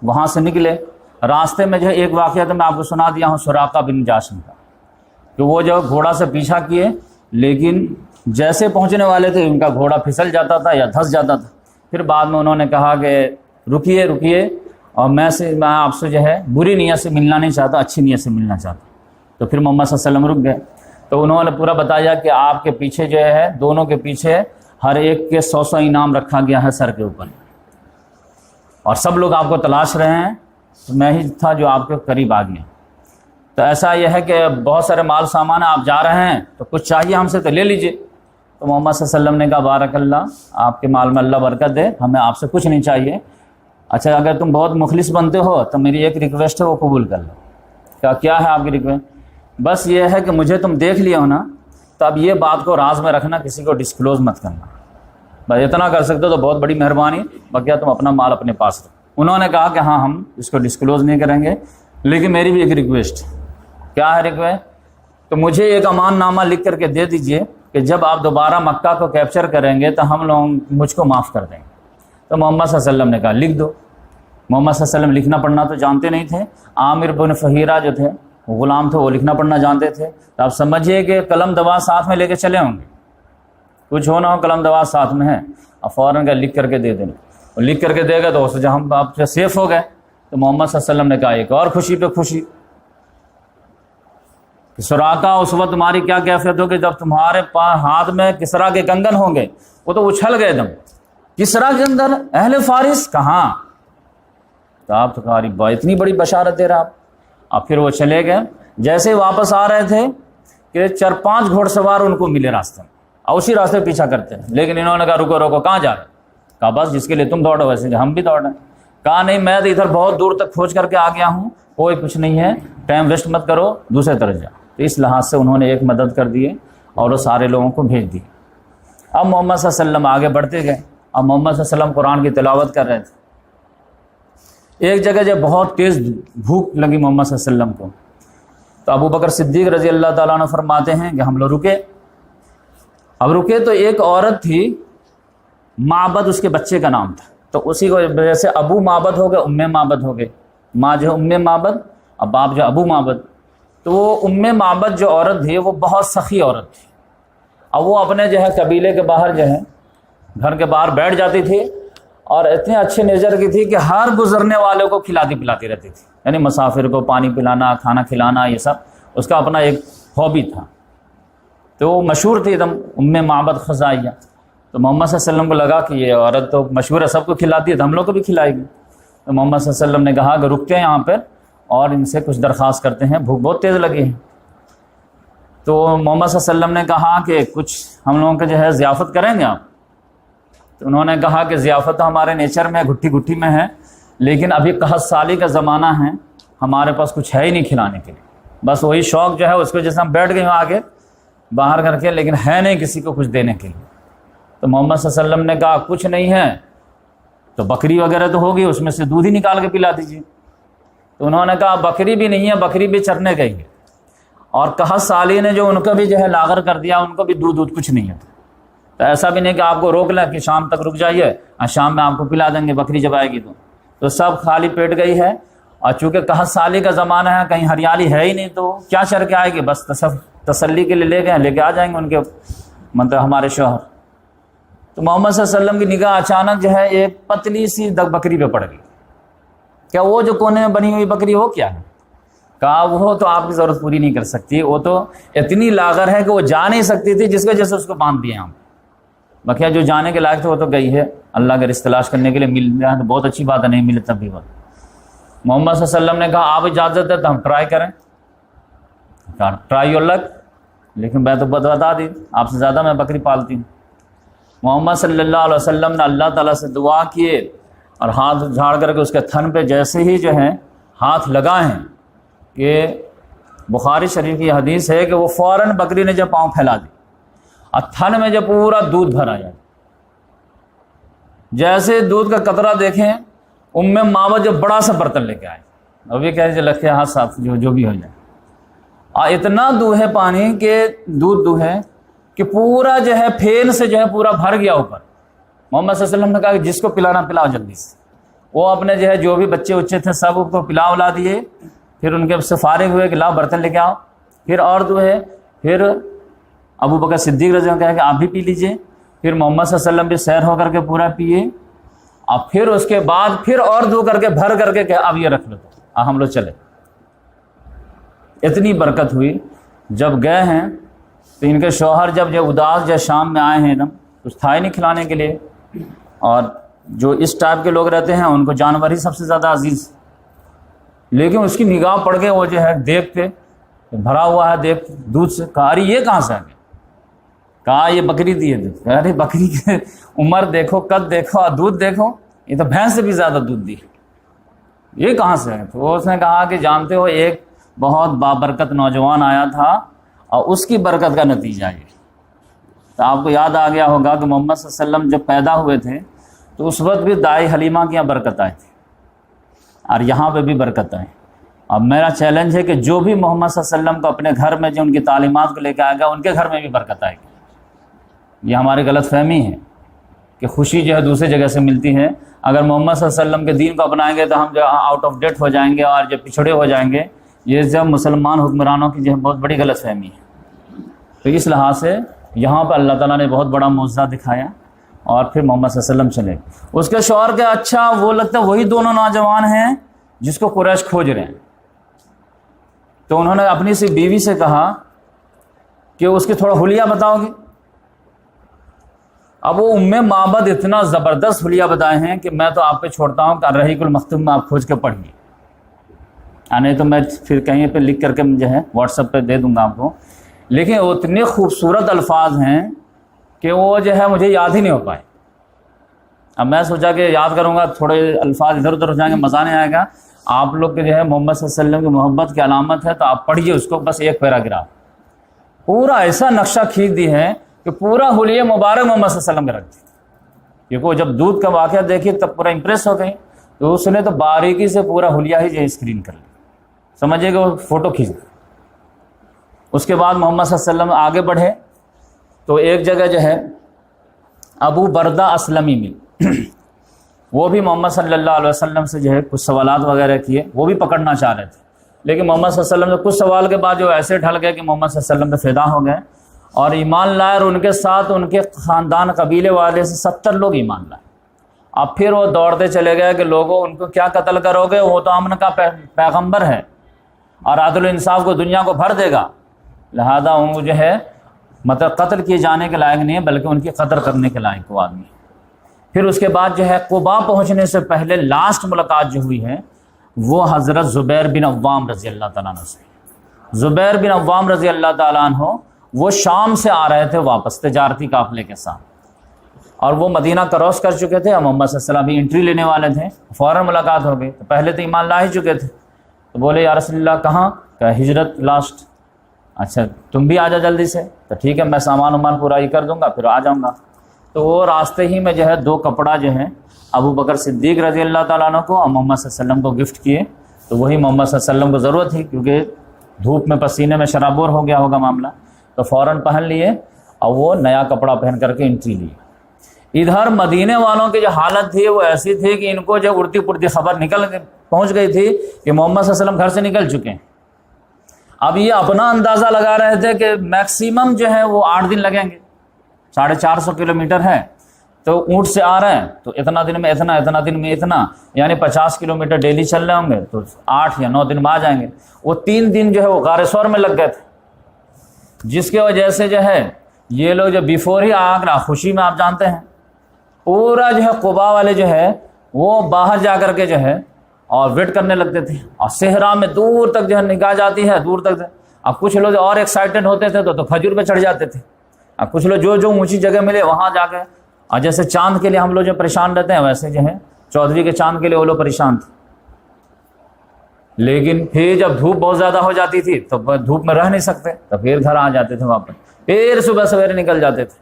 وہاں سے نکلے. راستے میں جو ہے ایک واقعہ تو میں آپ کو سنا دیا ہوں سراقہ بن جاشم کا, کہ وہ جو گھوڑا سے پیچھا کیے لیکن جیسے پہنچنے والے تھے ان کا گھوڑا پھسل جاتا تھا یا دھس جاتا تھا. پھر بعد میں انہوں نے کہا کہ رکیے اور میں آپ سے جو ہے بری نیت سے ملنا نہیں چاہتا, اچھی نیت سے ملنا چاہتا. تو پھر محمد صلی اللہ علیہ وسلم رک گئے. تو انہوں نے پورا بتایا کہ آپ کے پیچھے جو ہے دونوں کے پیچھے ہر ایک کے 100 انعام رکھا گیا ہے سر کے اوپر, اور سب لوگ آپ کو تلاش رہے ہیں. تو میں ہی تھا جو آپ کے قریب آ گیا. تو ایسا یہ ہے کہ بہت سارے مال سامان آپ جا رہے ہیں تو کچھ چاہیے ہم سے تو لے لیجئے. تو محمد صلی اللہ علیہ وسلم نے کہا بارک اللہ, آپ کے مال میں اللہ برکت دے, ہمیں آپ سے کچھ نہیں چاہیے. اچھا اگر تم بہت مخلص بنتے ہو تو میری ایک ریکویسٹ ہے وہ قبول کر لو. کیا ہے آپ کی ریکویسٹ؟ بس یہ ہے کہ مجھے تم دیکھ لیا ہو نا تو اب یہ بات کو راز میں رکھنا, کسی کو ڈسکلوز مت کرنا. بس اتنا کر سکتے ہو تو بہت بڑی مہربانی, باقی تم اپنا مال اپنے پاس رکھو. انہوں نے کہا کہ ہاں ہم اس کو ڈسکلوز نہیں کریں گے, لیکن میری بھی ایک ریکویسٹ. کیا ہے ریکویسٹ؟ تو مجھے ایک امان نامہ لکھ کر کے دے دیجئے کہ جب آپ دوبارہ مکہ کو کیپچر کریں گے تو ہم لوگ مجھ کو معاف کر دیں گے. تو محمد صلی اللہ علیہ وسلم نے کہا لکھ دو. محمد صلی اللہ علیہ وسلم لکھنا پڑھنا تو جانتے نہیں تھے. عامر بن فہیرہ جو تھے وہ غلام تھے, وہ لکھنا پڑھنا جانتے تھے. تو آپ سمجھیے کہ قلم دوا ساتھ میں لے کے چلے ہوں گے, کچھ ہو نہ ہو قلم دوا ساتھ میں ہے, اور فوراً کا لکھ کر کے دے دینا. اور لکھ کر کے دے گا تو اس سے جب ہم آپ سے سیف ہو گئے. تو محمد صلی اللہ علیہ وسلم نے کہا ایک اور خوشی پہ خوشی, کہ سراقہ اس وقت تمہاری کیا کیفیت ہوگی جب تمہارے ہاتھ میں کسرا کے کنگن ہوں گے. وہ تو اچھل گئے دم. کسرا کے اندر اہل فارس کہاں, تو آپ تو کہا با اتنی بڑی بشارت دے رہا آپ. اب پھر وہ چلے گئے. جیسے ہی واپس آ رہے تھے کہ 4-5 گھوڑ سوار ان کو ملے راستے میں اور اسی راستے پیچھا کرتے ہیں. لیکن انہوں نے کہا رکو رکو, کہاں جا رہے؟ کہا بس جس کے لیے تم دوڑو ویسے ہم بھی دوڑ رہے ہیں. کہا نہیں, میں تو ادھر بہت دور تک کھوج کر کے آ گیا ہوں, کوئی کچھ نہیں ہے, ٹائم ویسٹ مت کرو, دوسرے طرف جاؤ. تو اس لحاظ سے انہوں نے ایک مدد کر دیے اور وہ سارے لوگوں کو بھیج دیے. اب محمد صلی اللہ علیہ وسلم آگے بڑھتے گئے. اب محمد صلی اللہ علیہ وسلم قرآن کی تلاوت کر رہے تھے. ایک جگہ جب بہت تیز بھوک لگی محمد صلی اللہ علیہ وسلم کو, تو ابو بکر صدیق رضی اللہ تعالیٰ عنہ فرماتے ہیں کہ ہم لوگ رکے. اب رکے تو ایک عورت تھی, معبد اس کے بچے کا نام تھا, تو اسی کو وجہ سے ابو معبد ہو گئے, ام معبد ہو گئے. ماں جو ہے ام معبد, اب باپ جو ابو معبد. تو وہ ام معبد جو عورت تھی وہ بہت سخی عورت تھی. اب وہ اپنے جو ہے قبیلے کے باہر جو ہے گھر کے باہر بیٹھ جاتی تھی اور اتنے اچھے نیچر کی تھی کہ ہر گزرنے والوں کو کھلاتی پلاتی رہتی تھی. یعنی مسافر کو پانی پلانا, کھانا کھلانا, یہ سب اس کا اپنا ایک ہابی تھا. تو وہ مشہور تھی ایک دم ام معبد خزائیہ. تو محمد صلی اللہ علیہ وسلم کو لگا کہ یہ عورت تو مشہور ہے, سب کو کھلاتی ہے, تو ہم لوگ کو بھی کھلائے گی. تو محمد صلی اللہ علیہ وسلم نے کہا کہ رکتے ہیں یہاں پر اور ان سے کچھ درخواست کرتے ہیں, بھوک بہت تیز لگی ہے. تو محمد صلی اللہ علیہ وسلم نے کہا کہ کچھ ہم لوگوں کے جو ہے ضیافت کریں گے آپ. تو انہوں نے کہا کہ ضیافت تو ہمارے نیچر میں گھٹی گھٹی میں ہے, لیکن ابھی 61 سالی کا زمانہ ہے, ہمارے پاس کچھ ہے ہی نہیں کھلانے کے لیے. بس وہی شوق جو ہے اس کو جیسے ہم بیٹھ گئے ہوں آگے باہر کر کے, لیکن ہے نہیں کسی کو کچھ دینے کے لیے. تو محمد صلی اللہ علیہ وسلم نے کہا کچھ نہیں ہے تو بکری وغیرہ تو ہوگی, اس میں سے دودھ ہی نکال کے پلا دیجیے. تو انہوں نے کہا بکری بھی نہیں ہے, بکری بھی چرنے گئی ہے. اور 61 سالی نے جو ان کو بھی جو ہے لاغر کر دیا, ان کو بھی دودھ کچھ نہیں ہے. تو ایسا بھی نہیں کہ آپ کو روک لیں کہ شام تک رک جائیے اور شام میں آپ کو پلا دیں گے بکری جب آئے گی. تو سب خالی پیٹ گئی ہے, اور چونکہ 61 سالی کا زمانہ ہے, کہیں ہریالی ہے ہی نہیں, تو کیا چر کے آئے گی. بس تسلی کے لیے لے گئے, لے کے آ جائیں گے ان کے مطلب ہمارے شوہر. تو محمد صلی اللہ علیہ وسلم کی نگاہ اچانک جو ہے ایک پتلی سی بکری پہ پڑ گئی. کیا وہ جو کونے میں بنی ہوئی بکری وہ کیا ہے؟ کہا وہ تو آپ کی ضرورت پوری نہیں کر سکتی, وہ تو اتنی لاغر ہے کہ وہ جا نہیں سکتی تھی, جس وجہ سے اس کو باندھ دیے ہم. بقیہ جو جانے کے لائق تھے وہ تو گئی ہے, اللہ کا رزق تلاش کرنے کے لیے مل جائے تو بہت اچھی بات ہے, نہیں ملے تب بھی بات. محمد صلی اللہ علیہ وسلم نے کہا آپ اجازت ہے تو ہم ٹرائی کریں. ٹرائی یور لک, لیکن میں تو بتا دی آپ سے زیادہ میں بکری پالتی ہوں. محمد صلی اللہ علیہ وسلم نے اللہ تعالیٰ سے دعا کیے اور ہاتھ جھاڑ کر کے اس کے تھن پہ جیسے ہی جو ہے ہاتھ لگائے ہیں کہ بخاری شریف کی حدیث ہے کہ وہ فوراً بکری نے جب پاؤں پھیلا دی اور تھن میں جب پورا دودھ بھر آیا. جیسے دودھ کا قطرہ دیکھیں, ام معبد جب بڑا سا برتن لے کے آئے, ابھی کہہ لکھے ہاتھ صاف جو بھی ہو جائے, اور اتنا دوہے پانی کہ دودھ دوہے کہ پورا جو ہے پھین سے جو ہے پورا بھر گیا اوپر. محمد صلی اللہ علیہ وسلم نے کہا کہ جس کو پلانا پلاؤ جلدی سے. وہ اپنے جو ہے جو بھی بچے اچھے تھے سب کو پلا ولا دیے, پھر ان کے سے فارغ ہوئے کہ لاؤ برتن لے کے آؤ, پھر اور دوہے, پھر ابو بکر صدیق رضی اللہ عنہ کہا کہ آپ بھی پی لیجئے, پھر محمد صلی اللہ علیہ وسلم بھی سیر ہو کر کے پورا پیے, اور پھر اس کے بعد پھر اور دو کر کے بھر کر کے کہ اب یہ رکھ لو, تو ہم لوگ چلے. اتنی برکت ہوئی. جب گئے ہیں تو ان کے شوہر جب اداس جب شام میں آئے ہیں, ایک دم کچھ تھا ہی نہیں کھلانے کے لیے, اور جو اس ٹائپ کے لوگ رہتے ہیں ان کو جانور ہی سب سے زیادہ عزیز, لیکن اس کی نگاہ پڑ گئے وہ جو ہے دیکھ کے بھرا ہوا ہے دیکھ دودھ سے. کہا ارے یہ کہاں سے آ گیا؟ کہا یہ بکری دی ہے دودھ. ارے بکری کی عمر دیکھو, قد دیکھو, اور دودھ دیکھو, یہ تو بھینس سے بھی زیادہ دودھ دی, یہ کہاں سے ہے؟ تو اس نے کہا کہ جانتے ہو ایک بہت بابرکت نوجوان آیا تھا اور اس کی برکت کا نتیجہ یہ. تو آپ کو یاد آ گیا ہوگا کہ محمد صلی اللہ علیہ وسلم جب پیدا ہوئے تھے تو اس وقت بھی دائی حلیمہ کی یہاں برکت آئی تھی, اور یہاں پہ بھی برکت آئی. اب میرا چیلنج ہے کہ جو بھی محمد صلی اللہ علیہ وسلم کو اپنے گھر میں جو ان کی تعلیمات کو لے کے آئے گا ان کے گھر میں بھی برکت آئے گی. یہ ہماری غلط فہمی ہے کہ خوشی جو ہے دوسری جگہ سے ملتی ہے. اگر محمد صلی اللہ علیہ وسلم کے دین کو اپنائیں گے تو ہم جو آؤٹ آف ڈیٹ ہو جائیں گے اور جو پچھڑے ہو جائیں گے. یہ جب مسلمان حکمرانوں کی جو ہے بہت بڑی غلط فہمی ہے. تو اس لحاظ سے یہاں پر اللہ تعالیٰ نے بہت بڑا معجزہ دکھایا, اور پھر محمد صلی اللہ علیہ وسلم چلے. اس کے شوہر کے اچھا وہ لگتا ہے وہی دونوں نوجوان ہیں جس کو قریش کھوج رہے ہیں. تو انہوں نے اپنی سی بیوی سے کہا کہ اس کی تھوڑا حلیہ بتاؤ گی. اب وہ معبد اتنا زبردست حلیہ بتائے ہیں کہ میں تو آپ پہ چھوڑتا ہوں کہ الرحیق المختوم میں آپ کھوج کے پڑھیے، نہیں تو میں پھر کہیں پہ لکھ کر کے جو ہے واٹس ایپ پہ دے دوں گا آپ کو، لیکن اتنے خوبصورت الفاظ ہیں کہ وہ جو ہے مجھے یاد ہی نہیں ہو پائے۔ اب میں سوچا کہ یاد کروں گا، تھوڑے الفاظ ادھر ادھر ہو جائیں گے، مزہ نہیں آئے گا۔ آپ لوگ کے جو ہے محمد صلی اللہ علیہ وسلم کی محبت کی علامت ہے، تو آپ پڑھیے اس کو، بس ایک پیراگراف، پورا ایسا نقشہ کھینچ دی ہے کہ پورا حلیہ مبارک محمد صلی اللہ علیہ وسلم کا رکھ دی، کیونکہ وہ جب دودھ کا واقعہ دیکھی تب پورا امپریس ہو گئی، تو اس نے تو باریکی سے پورا حلیہ ہی جو ہے اسکرین کر لی، سمجھیے کہ وہ فوٹو کھینچ دی۔ اس کے بعد محمد صلی اللہ علیہ وسلم آگے بڑھے تو ایک جگہ جو ہے ابو بردہ اسلمی مل، وہ بھی محمد صلی اللہ علیہ وسلم سے جو ہے کچھ سوالات وغیرہ کیے، وہ بھی پکڑنا چاہ رہے تھے، لیکن محمد صلی اللہ علیہ وسلم سے کچھ سوال کے بعد جو ایسے ڈھل گئے کہ محمد صلی اللہ علیہ وسلم پہ فدا ہو گئے اور ایمان لائے، اور ان کے ساتھ ان کے خاندان قبیلے والے سے 70 لوگ ایمان لائے۔ اب پھر وہ دوڑتے چلے گئے کہ لوگوں ان کو کیا قتل کرو گے، وہ تو امن کا پیغمبر ہے اور عدل و انصاف کو دنیا کو بھر دے گا، لہذا وہ جو ہے مطلب قتل کیے جانے کے لائق نہیں ہے، بلکہ ان کی قدر کرنے کے لائق وہ آدمی ہے۔ پھر اس کے بعد جو ہے قباء پہنچنے سے پہلے لاسٹ ملاقات جو ہوئی ہے وہ حضرت زبیر بن عوام رضی اللہ تعالیٰ عنہ سے۔ زبیر بن عوام رضی اللہ تعالیٰ عنہ وہ شام سے آ رہے تھے واپس تجارتی قافلے کے ساتھ، اور وہ مدینہ کراس کر چکے تھے، اور محمد صلی اللہ علیہ وسلم بھی انٹری لینے والے تھے، فوراً ملاقات ہو گئی۔ تو پہلے تو ایمان لا ہی چکے تھے، تو بولے یا رسول اللہ کہاں؟ کہ ہجرت لاسٹ۔ اچھا تم بھی آ جا جلدی سے، تو ٹھیک ہے میں سامان وامان پورا ہی کر دوں گا، پھر آ جاؤں گا۔ تو وہ راستے ہی میں جو ہے 2 کپڑا جو ہے ابو بکر صدیق رضی اللہ تعالیٰ عنہ کو اور محمد صلی اللہ علیہ وسلم کو گفٹ کیے، تو وہی محمد صلی اللہ علیہ وسلم کو ضرورت تھی، کیونکہ دھوپ میں پسینے میں شرابور ہو گیا ہوگا معاملہ، تو فوراً پہن لیے اور وہ نیا کپڑا پہن کر کے انٹری لی۔ ادھر مدینے والوں کی جو حالت تھی وہ ایسی تھی کہ ان کو جو اڑتی پڑتی خبر پہنچ گئی تھی کہ محمد صلی اللہ علیہ وسلم گھر سے نکل چکے ہیں۔ اب یہ اپنا اندازہ لگا رہے تھے کہ میکسیمم جو ہے وہ 8 دن لگیں گے، 450 کلومیٹر ہے، تو اونٹ سے آ رہے ہیں تو اتنا دن میں اتنا، اتنا دن میں اتنا، یعنی 50 کلومیٹر ڈیلی چل رہے ہوں گے، تو 8 یا 9 دن میں آ جائیں گے۔ وہ 3 دن جو ہے وہ غار ثور میں لگ گئے تھے، جس کی وجہ سے جو ہے یہ لوگ جو بیفور ہی آگرہ خوشی میں آپ جانتے ہیں پورا جو ہے قباء والے جو ہے وہ باہر جا کر کے جو ہے اور ویٹ کرنے لگتے تھے، اور صحرا میں دور تک جو ہے نگاہ جاتی ہے، دور تک۔ اب کچھ لوگ اور ایکسائٹڈ ہوتے تھے تو کھجور پہ چڑھ جاتے تھے، اب کچھ لوگ جو اونچی جگہ ملے وہاں جا کے، اور جیسے چاند کے لیے ہم لوگ جو پریشان رہتے ہیں ویسے جو ہے چودھری کے چاند کے لیے وہ لوگ پریشان تھے۔ لیکن پھر جب دھوپ بہت زیادہ ہو جاتی تھی تو دھوپ میں رہ نہیں سکتے، تو پھر گھر آ جاتے تھے واپس، پھر صبح سویرے نکل جاتے تھے،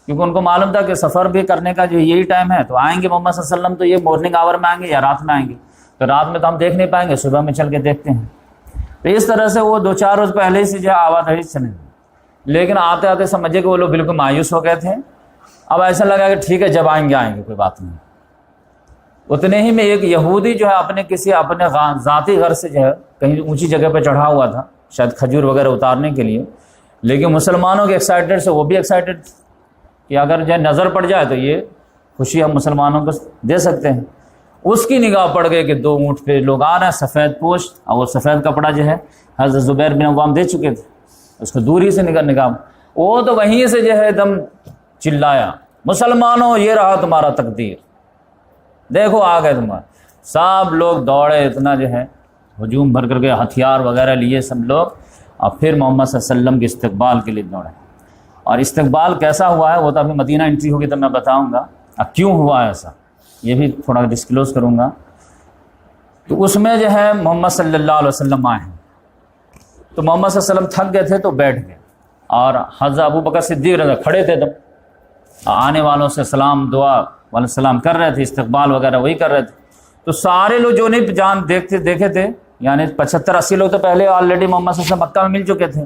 کیونکہ ان کو معلوم تھا کہ سفر بھی کرنے کا جو یہی ٹائم ہے، تو آئیں گے محمد صلی اللہ علیہ وسلم تو یہ مارننگ آور میں آئیں گے یا رات میں آئیں گے، تو رات میں تو ہم دیکھ نہیں پائیں گے، صبح میں چل کے دیکھتے ہیں۔ تو اس طرح سے وہ 2-4 روز پہلے سے جو ہے آواداری چلے، لیکن آتے آتے سمجھے کہ وہ لوگ بالکل مایوس ہو گئے تھے۔ اب ایسا لگا کہ ٹھیک ہے جب آئیں گے کوئی بات نہیں۔ اتنے ہی میں ایک یہودی جو ہے اپنے ذاتی گھر سے جو ہے کہیں اونچی جگہ پہ چڑھا ہوا تھا، شاید کھجور وغیرہ اتارنے کے لیے، لیکن مسلمانوں کے ایکسائٹیڈ سے وہ بھی ایکسائٹیڈ کہ اگر جو ہے نظر پڑ جائے تو یہ خوشی ہم مسلمانوں کو دے سکتے ہیں۔ اس کی نگاہ پڑ گئی کہ 2 اونٹ پہ لوگ آ رہے ہیں سفید پوش، اور وہ سفید کپڑا جو ہے حضرت زبیر بن عوام دے چکے تھے، اس کو دوری سے نگاہ وہ تو وہیں سے جو ہے ایک دم چلایا، مسلمانوں یہ رہا تمہارا تقدیر، دیکھو آ گئے تمہارے۔ سب لوگ دوڑے، اتنا جو ہے ہجوم بھر کر کے ہتھیار وغیرہ لیے سب لوگ، اور پھر محمد صلی اللہ علیہ وسلم کے استقبال کے لیے دوڑے۔ اور استقبال کیسا ہوا ہے وہ تو ابھی مدینہ انٹری ہوگی تو میں بتاؤں گا، اب کیوں ہوا ایسا یہ بھی تھوڑا ڈسکلوز کروں گا۔ تو اس میں جو ہے محمد صلی اللہ علیہ وسلم آئے ہیں، تو محمد صلی اللہ علیہ وسلم تھک گئے تھے تو بیٹھ گئے، اور حضرت ابو بکر صدیق کھڑے تھے، تب آنے والوں سے سلام دعا علیہ السلام کر رہے تھے، استقبال وغیرہ وہی کر رہے تھے۔ تو سارے لوگ جو نہیں دیکھے تھے، یعنی 75-80 لوگ تو پہلے آلریڈی محمد صلی اللہ علیہ وسلم مکہ میں مل چکے تھے،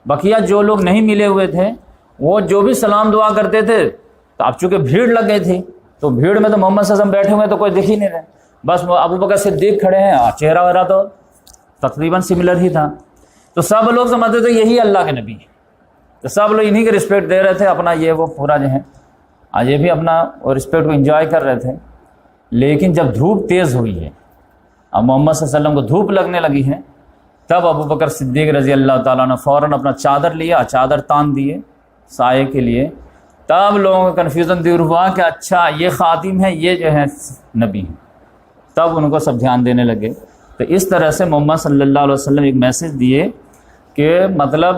بقیہ جو لوگ نہیں ملے ہوئے تھے وہ جو بھی سلام دعا کرتے تھے، تو اب چونکہ بھیڑ لگ گئی تھی تو بھیڑ میں تو محمد صلی اللہ علیہ وسلم بیٹھے ہوئے تو کوئی دکھ ہی نہیں رہے، بس ابو بکر صدیق کھڑے ہیں، اور چہرہ وغیرہ تو تقریباً سملر ہی تھا، تو سب لوگ سمجھتے تھے یہی اللہ کے نبی ہیں، تو سب لوگ انہی کے رسپیکٹ دے رہے تھے، اپنا یہ وہ پورا جو ہے آج یہ بھی اپنا رسپیکٹ کو انجوائے کر رہے تھے۔ لیکن جب دھوپ تیز ہوئی ہے، اب محمد صلی اللہ علیہ وسلم کو دھوپ لگنے لگی ہے، تب ابو بکر صدیق رضی اللہ تعالیٰ نے فوراً اپنا چادر لیا، چادر تان دیے سائے کے لیے، تب لوگوں کو کنفیوژن دور ہوا کہ اچھا یہ خاتم ہے، یہ جو ہے نبی ہیں، تب ان کو سب دھیان دینے لگے۔ تو اس طرح سے محمد صلی اللہ علیہ وسلم ایک میسج دیے کہ مطلب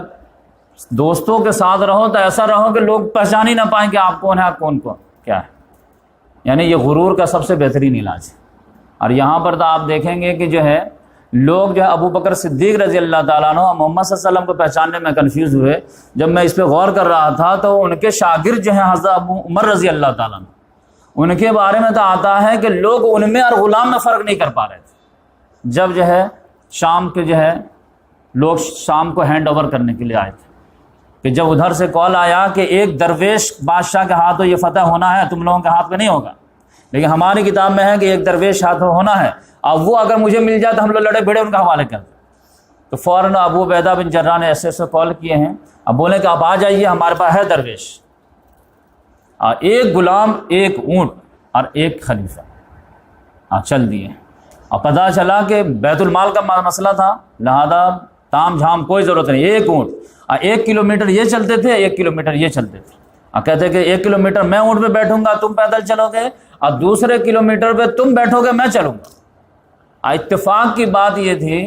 دوستوں کے ساتھ رہو تو ایسا رہو کہ لوگ پہچان ہی نہ پائیں کہ آپ کون ہیں، آپ کون کیا ہے، یعنی یہ غرور کا سب سے بہترین علاج ہے۔ اور یہاں پر تو آپ دیکھیں گے کہ جو ہے لوگ جو ہے ابو بکر صدیق رضی اللہ تعالیٰ عنہ محمد صلی اللہ علیہ وسلم کو پہچاننے میں کنفیوز ہوئے۔ جب میں اس پہ غور کر رہا تھا تو ان کے شاگرد جو ہیں حضرت ابو عمر رضی اللہ تعالیٰ عنہ، ان کے بارے میں تو آتا ہے کہ لوگ ان میں اور غلام میں فرق نہیں کر پا رہے تھے۔ جب جو ہے شام کے جو ہے لوگ شام کو ہینڈ اوور کرنے کے لیے آئے تھے، کہ جب ادھر سے کال آیا کہ ایک درویش بادشاہ کے ہاتھوں یہ فتح ہونا ہے، تم لوگوں کے ہاتھ پہ نہیں ہوگا، لیکن ہماری کتاب میں ہے کہ ایک درویش ہاتھوں ہونا ہے، اب وہ اگر مجھے مل جائے تو ہم لوگ لڑے بھیڑے ان کا حوالے کر دیں۔ تو فوراً ابو عبیدہ بن جراح نے ایسے کال کیے ہیں، اب بولیں کہ آپ آ جائیے، ہمارے پاس ہے درویش، اور ایک غلام، ایک اونٹ اور ایک خلیفہ۔ چل دیے، اور پتہ چلا کہ بیت المال کا مسئلہ تھا، لہذا تام جھام کوئی ضرورت نہیں، ایک اونٹ، اور 1 کلومیٹر یہ چلتے تھے، 1 کلومیٹر یہ چلتے تھے، اور کہتے کہ 1 کلومیٹر میں اونٹ پہ بیٹھوں گا، تم پیدل چلو گے، اور دوسرے کلومیٹر پہ تم بیٹھو گے، میں چلوں گا۔ اتفاق کی بات یہ تھی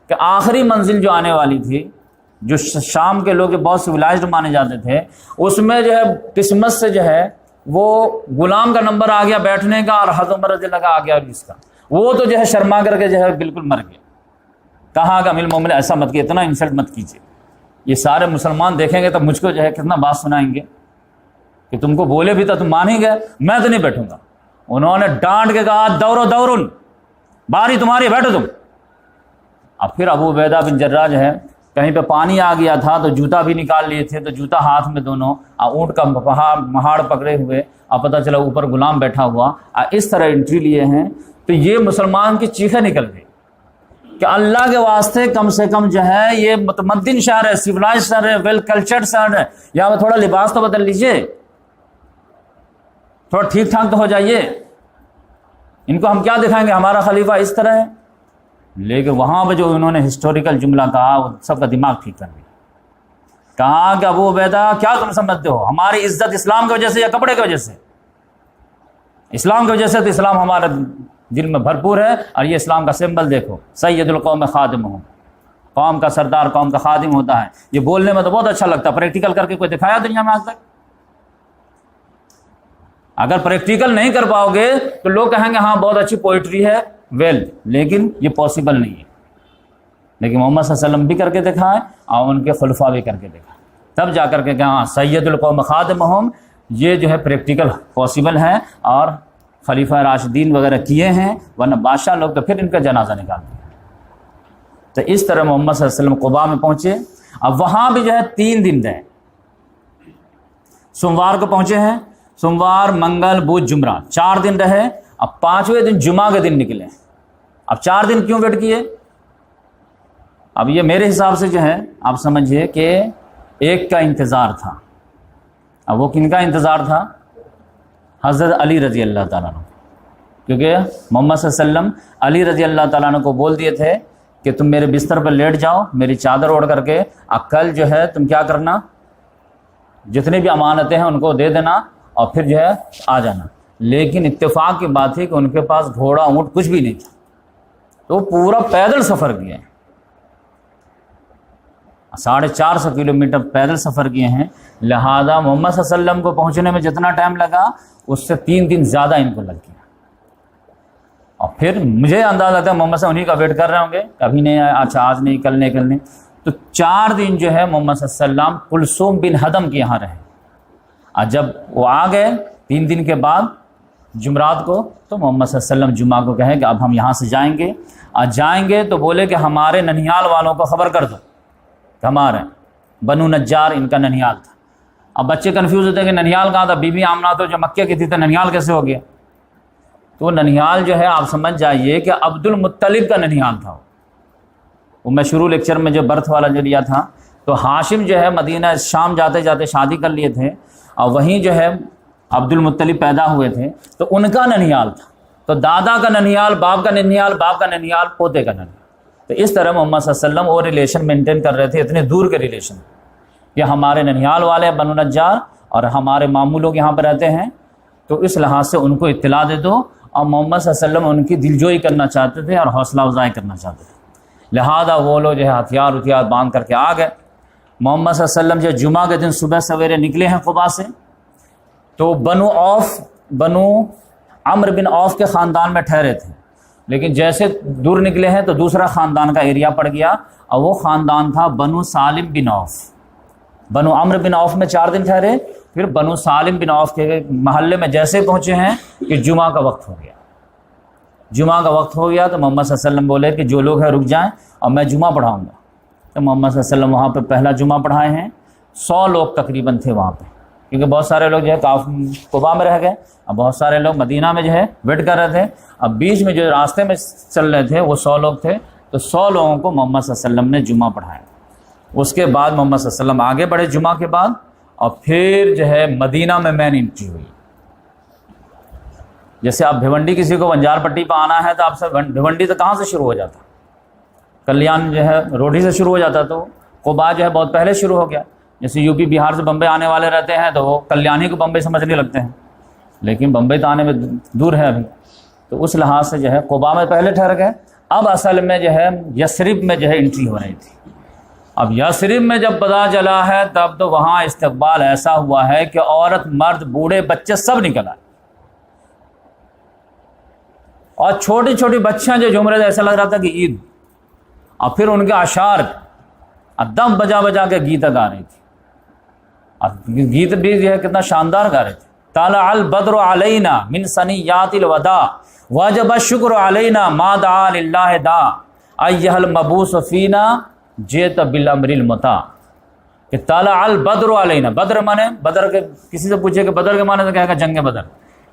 کہ آخری منزل جو آنے والی تھی، جو شام کے لوگ جو بہت سویلائزڈ مانے جاتے تھے، اس میں جو ہے قسمت سے جو ہے وہ غلام کا نمبر آ گیا بیٹھنے کا، اور حضرت عمر رضی اللہ کا آ گیا اس کا، وہ تو جو ہے شرما کر کے جو ہے بالکل مر گیا۔ کہا کہ امیر المومنین ایسا مت کیجیے، اتنا انسلٹ مت کیجیے، یہ سارے مسلمان دیکھیں گے تو مجھ کو جو ہے کتنا بات سنائیں گے کہ تم کو بولے بھی تو تم مان ہی گئے، میں تو نہیں بیٹھوں گا۔ انہوں نے ڈانٹ کے کہا دورن، باری تمہاری، بیٹھو تم۔ اب پھر ابو عبیدہ بن جراح جو ہے کہیں پہ پانی آ گیا تھا تو جوتا بھی نکال لیے تھے، تو جوتا ہاتھ میں دونوں، اونٹ کا مہاڑ پکڑے ہوئے، اب پتہ چلا اوپر غلام بیٹھا ہوا، اس طرح انٹری لیے ہیں۔ تو یہ مسلمان کی چیخیں نکل گئی کہ اللہ کے واسطے کم سے کم جو ہے یہ متمدن شہر ہے، سیولائز شہر ہے، ویل کلچرڈ شہر ہے، یہاں تھوڑا لباس تو بدل لیجئے، تھوڑا ٹھیک ٹھاک تو ہو جائیے، ان کو ہم کیا دکھائیں گے ہمارا خلیفہ اس طرح ہے۔ لیکن وہاں پہ جو انہوں نے ہسٹوریکل جملہ کہا، وہ سب کا دماغ ٹھیک کر دیا۔ کہا کہ ابو عبیدہ کیا تم سمجھتے ہو، ہماری عزت اسلام کی وجہ سے یا کپڑے کی وجہ سے؟ اسلام کی وجہ سے، تو اسلام ہمارے دل میں بھرپور ہے، اور یہ اسلام کا سمبل دیکھو، سید القوم خادمہم، قوم کا سردار قوم کا خادم ہوتا ہے۔ یہ بولنے میں تو بہت اچھا لگتا ہے، پریکٹیکل کر کے کوئی دکھایا دنیا میں آج تک؟ اگر پریکٹیکل نہیں کر پاؤ گے تو لوگ کہیں گے ہاں بہت اچھی پوئٹری ہے، لیکن یہ پاسبل نہیں ہے۔ لیکن محمد صلی اللہ علیہ وسلم بھی کر کے دکھائے، اور ان کے خلفاء بھی کر کے دکھائے، تب جا کر کے کہ ہاں سید القوم خادمہم، یہ جو ہے پریکٹیکل پاسبل ہے، اور خلیفہ راشدین وغیرہ کیے ہیں، ورنہ بادشاہ لوگ تو پھر ان کا جنازہ نکالتے ہیں۔ تو اس طرح محمد صلی اللہ علیہ وسلم قباء میں پہنچے۔ اب وہاں بھی جو ہے 3 دن رہے، سوموار کو پہنچے ہیں، سوموار، منگل، بدھ، جمعہ، 4 دن رہے۔ اب 5ویں دن جمعہ کے دن نکلے۔ اب 4 دن کیوں ویٹ کیے؟ اب یہ میرے حساب سے جو ہے آپ سمجھیے کہ ایک کا انتظار تھا۔ اب وہ کن کا انتظار تھا؟ حضرت علی رضی اللہ تعالیٰ عنہ، کیونکہ محمد صلی اللہ علیہ وسلم علی رضی اللہ تعالیٰ عنہ کو بول دیے تھے کہ تم میرے بستر پر لیٹ جاؤ، میری چادر اوڑھ کر کے، کل جو ہے تم کیا کرنا، جتنی بھی امانتیں ہیں ان کو دے دینا، اور پھر جو ہے آ جانا۔ لیکن اتفاق کی بات ہے کہ ان کے پاس گھوڑا اونٹ کچھ بھی نہیں تھا، تو پورا پیدل سفر کیے، 450 کلومیٹر پیدل سفر کیے ہیں۔ لہذا محمد صلی اللہ علیہ وسلم کو پہنچنے میں جتنا ٹائم لگا اس سے 3 دن زیادہ ان کو لگ گیا۔ اور پھر مجھے اندازہ آتا ہے محمد صلی اللہ علیہ وسلم انہیں کا ویٹ کر رہے ہوں گے، کبھی نہیں آیا، اچھا آج نہیں، کل نہیں۔ تو 4 دن جو ہے محمد صلی اللہ علیہ وسلم کلثوم بن ہدم کے یہاں رہے، اور جب وہ آ گئے 3 دن کے بعد جمعرات کو، تو محمد صلی اللہ علیہ وسلم جمعہ کو کہیں کہ اب ہم یہاں سے جائیں گے، اور جائیں گے تو بولے کہ ہمارے ننیال والوں کو خبر کر دو کہ ہمارے بنو نجار ان کا ننیال تھا۔ اب بچے کنفیوز ہوتے ہیں کہ ننیال کہاں تھا، بی بی آمنہ تو جو مکے کی تھی تو ننیال کیسے ہو گیا؟ تو ننیال جو ہے آپ سمجھ جائیے کہ عبد المطلب کا ننیال تھا۔ وہ میں شروع لیکچر میں جو برتھ والا جو لیا تھا، تو ہاشم جو ہے مدینہ شام جاتے جاتے شادی کر لیے تھے، اور وہیں جو ہے عبد المطلب پیدا ہوئے تھے، تو ان کا ننیال تھا۔ تو دادا کا ننیال، باپ کا ننیال، باپ کا ننیال، پوتے کا ننیال۔ تو اس طرح محمد صلی اللہ علیہ وسلم وہ ریلیشن مینٹین کر رہے تھے، اتنے دور کے ریلیشن کہ ہمارے ننیال والے بنو نجار، اور ہمارے ماموں لوگ یہاں پہ رہتے ہیں، تو اس لحاظ سے ان کو اطلاع دے دو، اور محمد صلی اللہ علیہ وسلم ان کی دلجوئی کرنا چاہتے تھے اور حوصلہ افزائی کرنا چاہتے تھے، لہذا وہ لوگ جو ہے ہتھیار باندھ کر کے آ گئے۔ محمد صلی اللہ علیہ وسلم جو جمعہ کے دن صبح سویرے نکلے ہیں قباء سے، تو بنو عمرو بن عوف کے خاندان میں ٹھہرے تھے، لیکن جیسے دور نکلے ہیں تو دوسرا خاندان کا ایریا پڑ گیا، اور وہ خاندان تھا بنو سالم بن عوف۔ بنو عمرو بن عوف میں 4 دن ٹھہرے، پھر بنو سالم بن عوف کے محلے میں جیسے پہنچے ہیں کہ جمعہ کا وقت ہو گیا۔ جمعہ کا وقت ہو گیا تو محمد صلی اللہ علیہ وسلم بولے کہ جو لوگ ہیں رک جائیں اور میں جمعہ پڑھاؤں گا۔ تو محمد صلی اللہ علیہ وسلم وہاں پہ پہلا جمعہ پڑھائے ہیں، 100 لوگ تقریباً تھے وہاں پہ، کیونکہ بہت سارے لوگ جو ہے قباء میں رہ گئے، اور بہت سارے لوگ مدینہ میں جو ہے ویٹ کر رہے تھے۔ اب بیچ میں جو راستے میں چل رہے تھے وہ 100 لوگ تھے، تو 100 لوگوں کو محمد صلی اللہ علیہ وسلم نے جمعہ پڑھایا۔ اس کے بعد محمد صلی اللہ علیہ وسلم آگے بڑھے جمعہ کے بعد، اور پھر جو ہے مدینہ میں مین انٹری ہوئی۔ جیسے آپ بھیونڈی کسی کو بنجار پٹی پہ آنا ہے تو آپ سے بھیونڈی تو کہاں سے شروع ہو جاتا؟ کلیان جو ہے روڈی سے شروع ہو جاتا، تو قباء جو ہے بہت پہلے شروع ہو گیا۔ جیسے یو پی بہار سے بمبئی آنے والے رہتے ہیں تو وہ کلیانی کو بمبئی سمجھنے لگتے ہیں، لیکن بمبئی تو آنے میں دور ہے ابھی، تو اس لحاظ سے جو ہے قباء میں پہلے ٹھہر گئے۔ اب اصل میں جو ہے یثرب میں جو ہے انٹری ہو رہی تھی۔ اب یثرب میں جب پتہ چلا ہے تب تو وہاں استقبال ایسا ہوا ہے کہ عورت مرد بوڑھے بچے سب نکل آئے، اور چھوٹی چھوٹی بچیاں جو جھوم رہے تھے، ایسا لگ رہا تھا کہ عید۔ اور پھر ان کے اشعار دم بجا بجا کے گیت گا رہی تھی، اور گیت بھی جو ہے کتنا شاندار گا رہے تھے۔ طلع البدر علینا من ثنیات الوداع وجب الشکر علینا ما دعا للہ دا ایھا المبعوث فینا جئت بالامر المطاع، کہ طلع البدر علینا، بدر مانے بدر کے، کسی سے پوچھے کہ بدر کے معنی تو کہے گا جنگ بدر،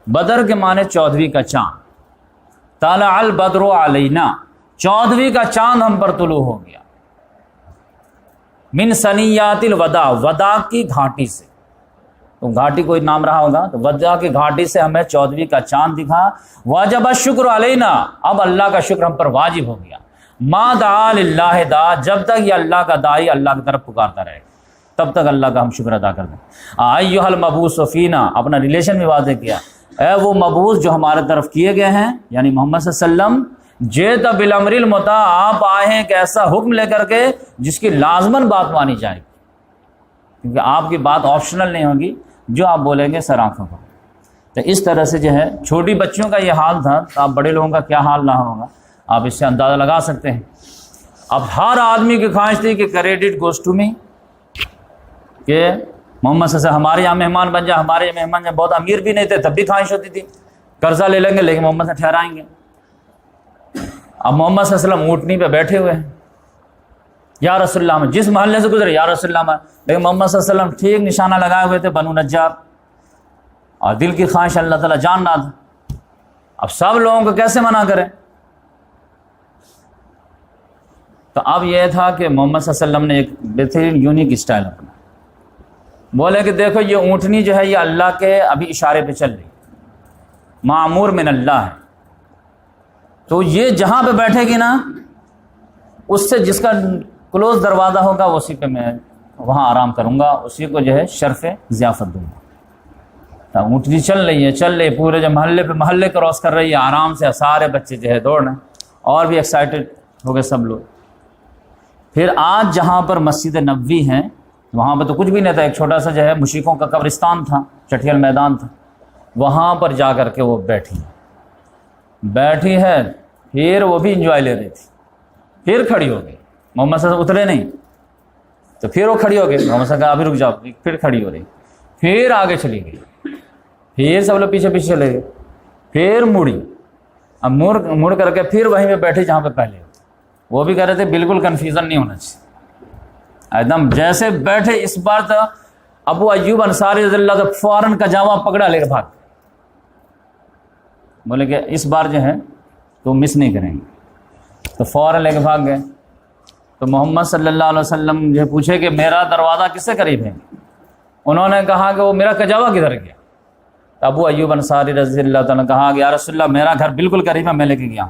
بدر کے معنی 14ویں کا چاند۔ طلع البدر علینا، 14ویں کا چاند ہم پر طلوع ہو گیا، من ثنیات الوداع، ودا کی گھاٹی سے، تو گھاٹی کوئی نام رہا ہوگا، تو ودا کی گھاٹی سے ہمیں 14ویں کا چاند دکھا۔ واجب الشکر علینا، اب اللہ کا شکر ہم پر واجب ہو گیا۔ ما دعا للہ دا، جب تک یہ اللہ کا داعی اللہ کی طرف پکارتا رہے گا تب تک اللہ کا ہم شکر ادا کر دیں۔ ایھا المبعوث فینا، اپنا ریلیشن بھی واضح کیا، اے وہ مبعوث جو ہمارے طرف کیے گئے ہیں، یعنی محمد صلی اللہ علیہ وسلم، جئت بالامر المطاع، آپ آئے ہیں ایک ایسا حکم لے کر کے جس کی لازماً بات مانی جائے گی، کیونکہ آپ کی بات آپشنل نہیں ہوگی، جو آپ بولیں گے سر آنکھوں پر۔ تو اس طرح سے جو ہے چھوٹی بچیوں کا یہ حال تھا، تو آپ بڑے لوگوں کا کیا حال رہا ہوگا، آپ اس سے اندازہ لگا سکتے ہیں۔ اب ہر آدمی کی خواہش تھی کہ کریڈٹ گوز ٹو می، کہ محمد صلی اللہ علیہ وسلم ہمارے یہاں مہمان بن جائے، ہمارے یہاں مہمان جائے، بہت امیر بھی نہیں تھے تب بھی خواہش ہوتی تھی قرضہ لے لیں گے لیکن محمد سے ٹھہرائیں گے۔ اب محمد صلی اللہ علیہ وسلم اونٹنی پہ بیٹھے ہوئے ہیں، یا رسول اللہ میں جس محلے سے گزرے یا رسول اللہ میں، لیکن محمد صلی اللہ علیہ وسلم ٹھیک نشانہ لگائے ہوئے تھے بنو نجار، اور دل کی خواہش اللہ تعالیٰ جان رہا تھا۔ اب سب لوگوں کو کیسے منع کریں؟ تو اب یہ تھا کہ محمد صلی اللہ علیہ وسلم نے ایک بہترین یونیک اسٹائل اپنا، بولے کہ دیکھو یہ اونٹنی جو ہے یہ اللہ کے ابھی اشارے پہ چل رہی، معمور من اللہ ہے، تو یہ جہاں پہ بیٹھے گی نا، اس سے جس کا کلوز دروازہ ہوگا اسی پہ میں وہاں آرام کروں گا، اسی کو جو ہے شرف ضیافت دوں گا۔ اونٹنی چل رہی ہے پورے جو محلے کراس کر رہی ہے آرام سے، سارے بچے جو ہے دوڑ رہے ہیں، اور بھی ایکسائٹڈ ہو گئے سب لوگ۔ پھر آج جہاں پر مسجد نبوی ہے وہاں پہ تو کچھ بھی نہیں تھا، ایک چھوٹا سا جو ہے مشرکوں کا قبرستان تھا، چٹھیل میدان تھا، وہاں پر جا کر کے وہ بیٹھی ہے، پھر وہ بھی انجوائے لے رہی تھی، پھر کھڑی ہو گئی، محمد صلی اللہ علیہ وسلم اترے نہیں تو پھر وہ کھڑی ہو گئی، محمد صلی اللہ علیہ وسلم کہا ابھی رک جاؤ، پھر کھڑی ہو رہی، پھر آگے چلی گئی، پھر سب لوگ پیچھے پیچھے چلے گئے، پھر مڑی، اب مڑ کر کے پھر وہیں پہ بیٹھی جہاں پہ پہلے، وہ بھی کہہ رہے تھے بالکل کنفیوژن نہیں ہونا چاہیے، ایک دم جیسے بیٹھے۔ اس بار تو ابو ایوب انصاری رضی اللہ عنہ فوراً کجاوا پکڑا لے کے بھاگ، بولے کہ اس بار جو ہے تو مس نہیں کریں گے، تو فوراً لے کے بھاگ گئے۔ تو محمد صلی اللہ علیہ وسلم جو پوچھے کہ میرا دروازہ کس سے قریب ہے، انہوں نے کہا کہ وہ میرا کجاوا کدھر گیا، تو ابو ایوب انصاری رضی اللہ تعالیٰ نے کہا کہ یا رسول اللہ میرا گھر بالکل قریب ہے، میں لے کے گیا۔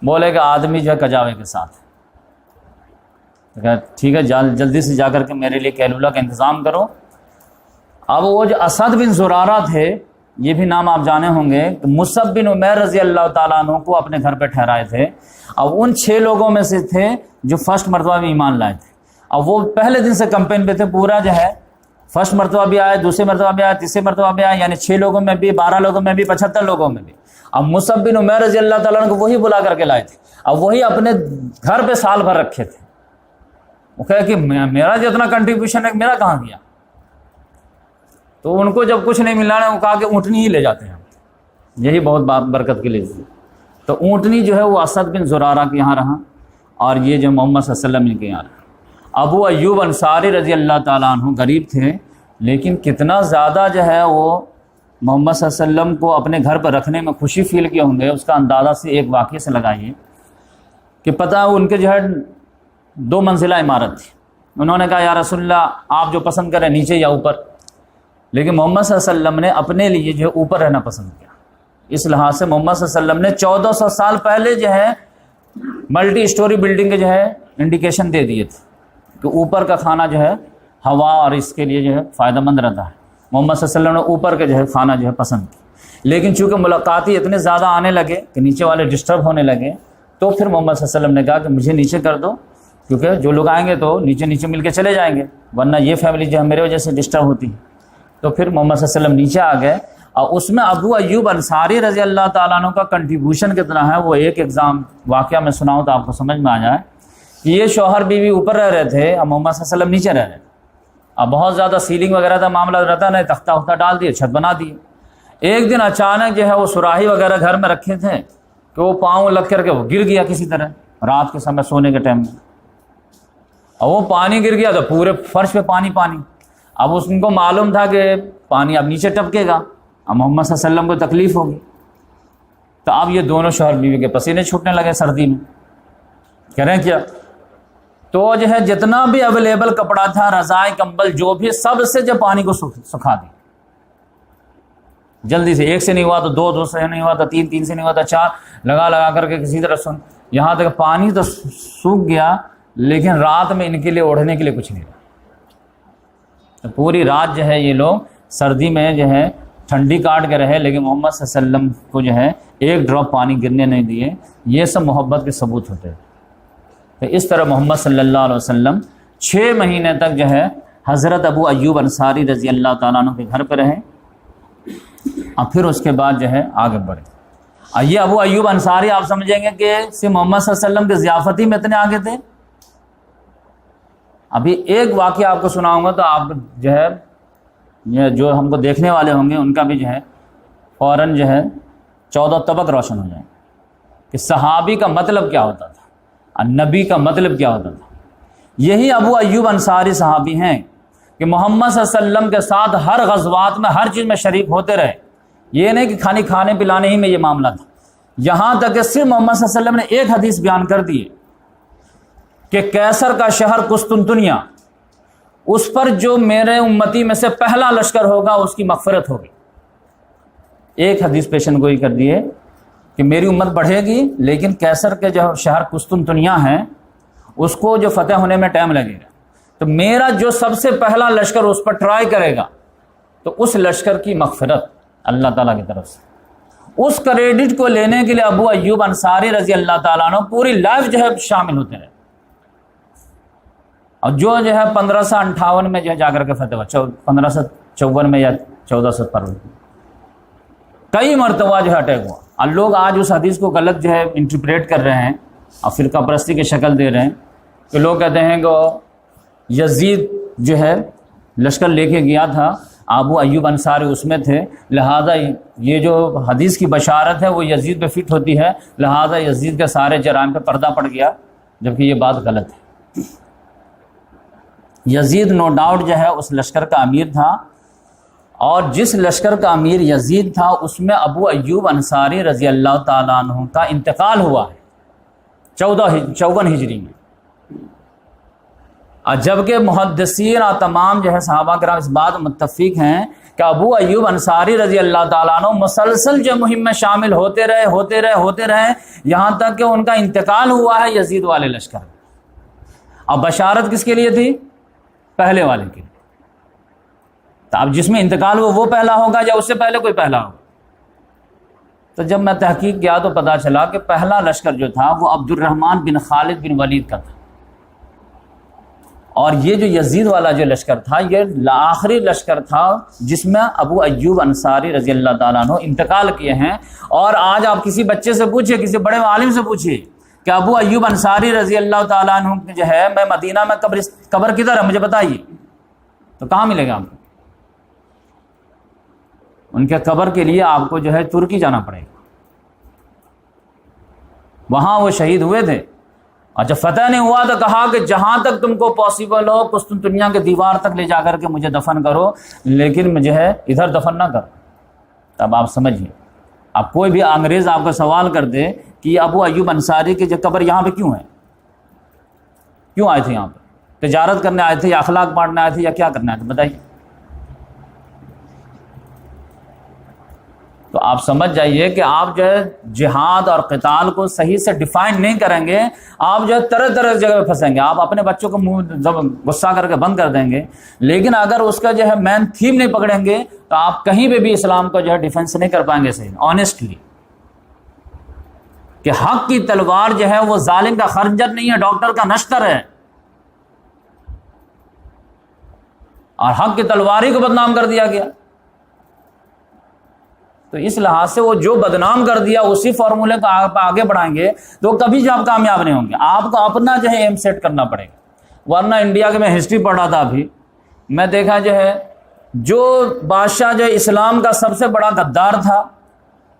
بولے کہ آدمی جو ہے کجاوے کے ساتھ، ٹھیک ہے جلدی سے جا کر کے میرے لیے کیلولا کا انتظام کرو، اب وہ جو اسد بن زرارہ تھے، یہ بھی نام آپ جانے ہوں گے، مصعب بن عمیر رضی اللہ تعالیٰ عنہ کو اپنے گھر پہ ٹھہرائے تھے۔ اب ان 6 لوگوں میں سے تھے جو فرسٹ مرتبہ میں ایمان لائے تھے۔ اب وہ پہلے دن سے کمپین پہ تھے، پورا جو ہے فرسٹ مرتبہ بھی آئے، دوسرے مرتبہ بھی آئے، تیسرے مرتبہ بھی آئے، یعنی 6 لوگوں میں بھی، 12 لوگوں میں بھی، 75 لوگوں میں بھی۔ اب مصعب بن عمیر رضی اللہ تعالیٰ عنہ کو وہی بلا کر کے لائے تھے، اب وہی اپنے گھر پہ سال بھر رکھے تھے۔ وہ کہا کہ میرا جتنا کنٹریبیوشن ہے میرا کہاں گیا؟ تو ان کو جب کچھ نہیں ملا نا، وہ کہا کہ اونٹنی ہی لے جاتے ہیں، یہی بہت برکت کے لیے۔ تو اونٹنی جو ہے وہ اسد بن زرارہ کے یہاں رہا، اور یہ جو محمد صلی اللہ علیہ وسلم کے یہاں رہا۔ ابو ایوب انصاری رضی اللہ تعالیٰ عنہ غریب تھے، لیکن کتنا زیادہ جو ہے وہ محمد صلی اللہ علیہ وسلم کو اپنے گھر پر رکھنے میں خوشی فیل کیے ہوں گے، اس کا اندازہ سے ایک واقعے سے لگائیے کہ پتہ ان کے جو ہے 2 منزلہ عمارت تھی۔ انہوں نے کہا یا رسول اللہ آپ جو پسند کریں نیچے یا اوپر، لیکن محمد صلی اللہ علیہ وسلم نے اپنے لیے جو ہے اوپر رہنا پسند کیا۔ اس لحاظ سے محمد صلی اللہ علیہ وسلم نے 1400 سال پہلے جو ہے ملٹی اسٹوری بلڈنگ کے جو ہے انڈیکیشن دے دیے تھے کہ اوپر کا کھانا جو ہے ہوا اور اس کے لیے جو ہے فائدہ مند رہتا ہے۔ محمد صلی اللہ علیہ وسلم نے اوپر کے جو ہے کھانا جو ہے پسند کی، لیکن چونکہ ملاقاتی اتنے زیادہ آنے لگے کہ نیچے والے ڈسٹرب ہونے لگے، تو پھر محمد صلی اللہ علیہ وسلم نے کہا کہ مجھے نیچے کر دو، کیونکہ جو لوگ آئیں گے تو نیچے نیچے مل کے چلے جائیں گے، ورنہ یہ فیملی جو ہے میرے وجہ سے ڈسٹرب ہوتی ہے۔ تو پھر محمد صلی اللہ علیہ وسلم نیچے آ گئے، اور اس میں ابو ایوب انصاری رضی اللہ تعالیٰ عنہ کا کنٹریبیوشن کتنا ہے وہ ایک ایگزام واقعہ میں سناؤں تو آپ کو سمجھ میں آ جائے کہ یہ شوہر بیوی اوپر رہ رہے تھے اور محمد صلی اللہ علیہ وسلم نیچے رہ رہے تھے۔ اب بہت زیادہ سیلنگ وغیرہ کا معاملہ رہتا نہیں، تختہ وختہ ڈال دیے، چھت بنا دیے۔ ایک دن اچانک جو ہے وہ سراہی وغیرہ گھر میں رکھے تھے کہ وہ پاؤں لگ کر کے وہ گر گیا کسی طرح رات کے سمے سونے کے ٹائم میں، اور وہ پانی گر گیا تو پورے فرش پہ پانی پانی۔ اب اس کو معلوم تھا کہ پانی اب نیچے ٹپکے گا، اب محمد صلی اللہ علیہ وسلم کو تکلیف ہوگی، تو اب یہ دونوں شوہر بیوی کے پسینے چھوٹنے لگے سردی میں۔ کہہ رہے ہیں کیا؟ تو جو ہے جتنا بھی اویلیبل کپڑا تھا، رضائی کمبل جو بھی، سب سے جب پانی کو سکھا دی جلدی سے، 1 سے نہیں ہوا تو 2، 2 سے نہیں ہوا تو 3، 3 سے نہیں ہوا تو 4، لگا کر کے کسی طرح سن، یہاں تک پانی تو سوکھ گیا، لیکن رات میں ان کے لیے اوڑھنے کے لیے کچھ نہیں رہا۔ تو پوری رات جو ہے یہ لوگ سردی میں جو ہے ٹھنڈی کاٹ کے رہے، لیکن محمد صلی اللہ علیہ وسلم کو جو ہے ایک ڈراپ پانی گرنے نہیں دیے۔ یہ سب محبت کے ثبوت ہوتے ہیں۔ تو اس طرح محمد صلی اللہ علیہ وسلم 6 مہینے تک جو ہے حضرت ابو ایوب انصاری رضی اللہ تعالیٰ عنہ کے گھر پہ رہے، اور پھر اس کے بعد جو ہے آگے بڑھے۔ اور یہ ابو ایوب انصاری آپ سمجھیں گے کہ صرف محمد صلی اللہ علیہ وسلم کے ضیافتی میں اتنے آگے تھے۔ ابھی ایک واقعہ آپ کو سناؤں گا تو آپ جو ہے جو ہم کو دیکھنے والے ہوں گے ان کا بھی جو ہے فوراً جو ہے 14 طبق روشن ہو جائیں کہ صحابی کا مطلب کیا ہوتا تھا اور نبی کا مطلب کیا ہوتا تھا۔ یہی ابو ایوب انصاری صحابی ہیں کہ محمد صلی اللہ علیہ وسلم کے ساتھ ہر غزوات میں ہر چیز میں شریک ہوتے رہے۔ یہ نہیں کہ کھانے پلانے ہی میں یہ معاملہ تھا، یہاں تک کہ صرف محمد صلی اللہ علیہ وسلم نے ایک حدیث بیان کر دی کہ کیسر کا شہر قسطنطنیہ، اس پر جو میرے امتی میں سے پہلا لشکر ہوگا اس کی مغفرت ہوگی۔ ایک حدیث پیشن گوئی کر دیے کہ میری امت بڑھے گی، لیکن کیسر کے جو شہر قسطنطنیہ ہے اس کو جو فتح ہونے میں ٹائم لگے گا، تو میرا جو سب سے پہلا لشکر اس پر ٹرائی کرے گا تو اس لشکر کی مغفرت اللہ تعالیٰ کی طرف سے۔ اس کریڈٹ کو لینے کے لیے ابو ایوب انصاری رضی اللہ تعالیٰ عنہ پوری لائف جو ہے شامل ہوتے رہے، اور جو ہے 1558 میں جو ہے جا کر کے فتح ہوا، 1554 میں یا 1400 پر کئی مرتبہ جو ہے اٹیک ہوا۔ اور لوگ آج اس حدیث کو غلط جو ہے انٹرپریٹ کر رہے ہیں اور فرقہ پرستی کی شکل دے رہے ہیں کہ لوگ کہتے ہیں کہ یزید جو ہے لشکر لے کے گیا تھا، ابو ایوب انصاری اس میں تھے، لہذا یہ جو حدیث کی بشارت ہے وہ یزید پہ فٹ ہوتی ہے، لہذا یزید کے سارے جرائم پہ پردہ پڑ گیا، جبکہ یہ بات غلط ہے۔ یزید نو ڈاؤٹ جو ہے اس لشکر کا امیر تھا، اور جس لشکر کا امیر یزید تھا اس میں ابو ایوب انصاری رضی اللہ تعالیٰ عنہ کا انتقال ہوا ہے 54 ہجری میں۔ اور جبکہ محدثین اور تمام جو ہے صحابہ کرام اس بات متفق ہیں کہ ابو ایوب انصاری رضی اللہ تعالیٰ عنہ مسلسل جو مہم میں شامل ہوتے رہے یہاں تک کہ ان کا انتقال ہوا ہے یزید والے لشکر میں۔ اب بشارت کس کے لیے تھی؟ پہلے والے کے لیے۔ تو اب جس میں انتقال وہ پہلا ہوگا یا اس سے پہلے کوئی پہلا ہوگا؟ تو جب میں تحقیق کیا تو پتا چلا کہ پہلا لشکر جو تھا وہ عبد الرحمن بن خالد بن ولید کا تھا، اور یہ جو یزید والا جو لشکر تھا یہ آخری لشکر تھا جس میں ابو ایوب انصاری رضی اللہ تعالیٰ عنہ انتقال کیے ہیں۔ اور آج آپ کسی بچے سے پوچھئے، کسی بڑے عالم سے پوچھئے کہ ابو ایوب انصاری رضی اللہ تعالیٰ عنہ جو ہے میں مدینہ میں قبر کدھر ہے مجھے بتائیے، تو کہاں ملے گا آپ کو؟ ان کے قبر کے لیے آپ کو جو ہے ترکی جانا پڑے گا، وہاں وہ شہید ہوئے تھے، اور جب فتح نہیں ہوا تو کہا کہ جہاں تک تم کو پاسبل ہو قسطنطنیہ کے دیوار تک لے جا کر کے مجھے دفن کرو، لیکن مجھے ہے ادھر دفن نہ کرو۔ تب آپ سمجھیے، اب کوئی بھی انگریز آپ کو سوال کر دے کہ یہ ابو ایوب انصاری کی جو قبر یہاں پہ کیوں ہے، کیوں آئے تھے یہاں پہ؟ تجارت کرنے آئے تھے یا اخلاق بانٹنے آئے تھے یا کیا کرنے آئے تھے بتائیے؟ تو آپ سمجھ جائیے کہ آپ جو ہے جہاد اور قتال کو صحیح سے ڈیفائن نہیں کریں گے، آپ جو ہے طرح طرح جگہ پہ پھنسیں گے، آپ اپنے بچوں کو منہ غصہ کر کے بند کر دیں گے، لیکن اگر اس کا جو ہے مین تھیم نہیں پکڑیں گے تو آپ کہیں پہ بھی اسلام کو جو ہے ڈیفینس نہیں کر پائیں گے صحیح آنیسٹلی، کہ حق کی تلوار جو ہے وہ ظالم کا خنجر نہیں ہے، ڈاکٹر کا نشتر ہے، اور حق کی تلوار ہی کو بدنام کر دیا گیا۔ تو اس لحاظ سے وہ جو بدنام کر دیا اسی فارمولے کو آپ آگے بڑھائیں گے تو کبھی جو آپ کامیاب نہیں ہوں گے۔ آپ کو اپنا جو ہے ایم سیٹ کرنا پڑے گا، ورنہ انڈیا کے میں ہسٹری پڑھ رہا تھا ابھی، میں دیکھا جو ہے جو بادشاہ جو اسلام کا سب سے بڑا غدار تھا،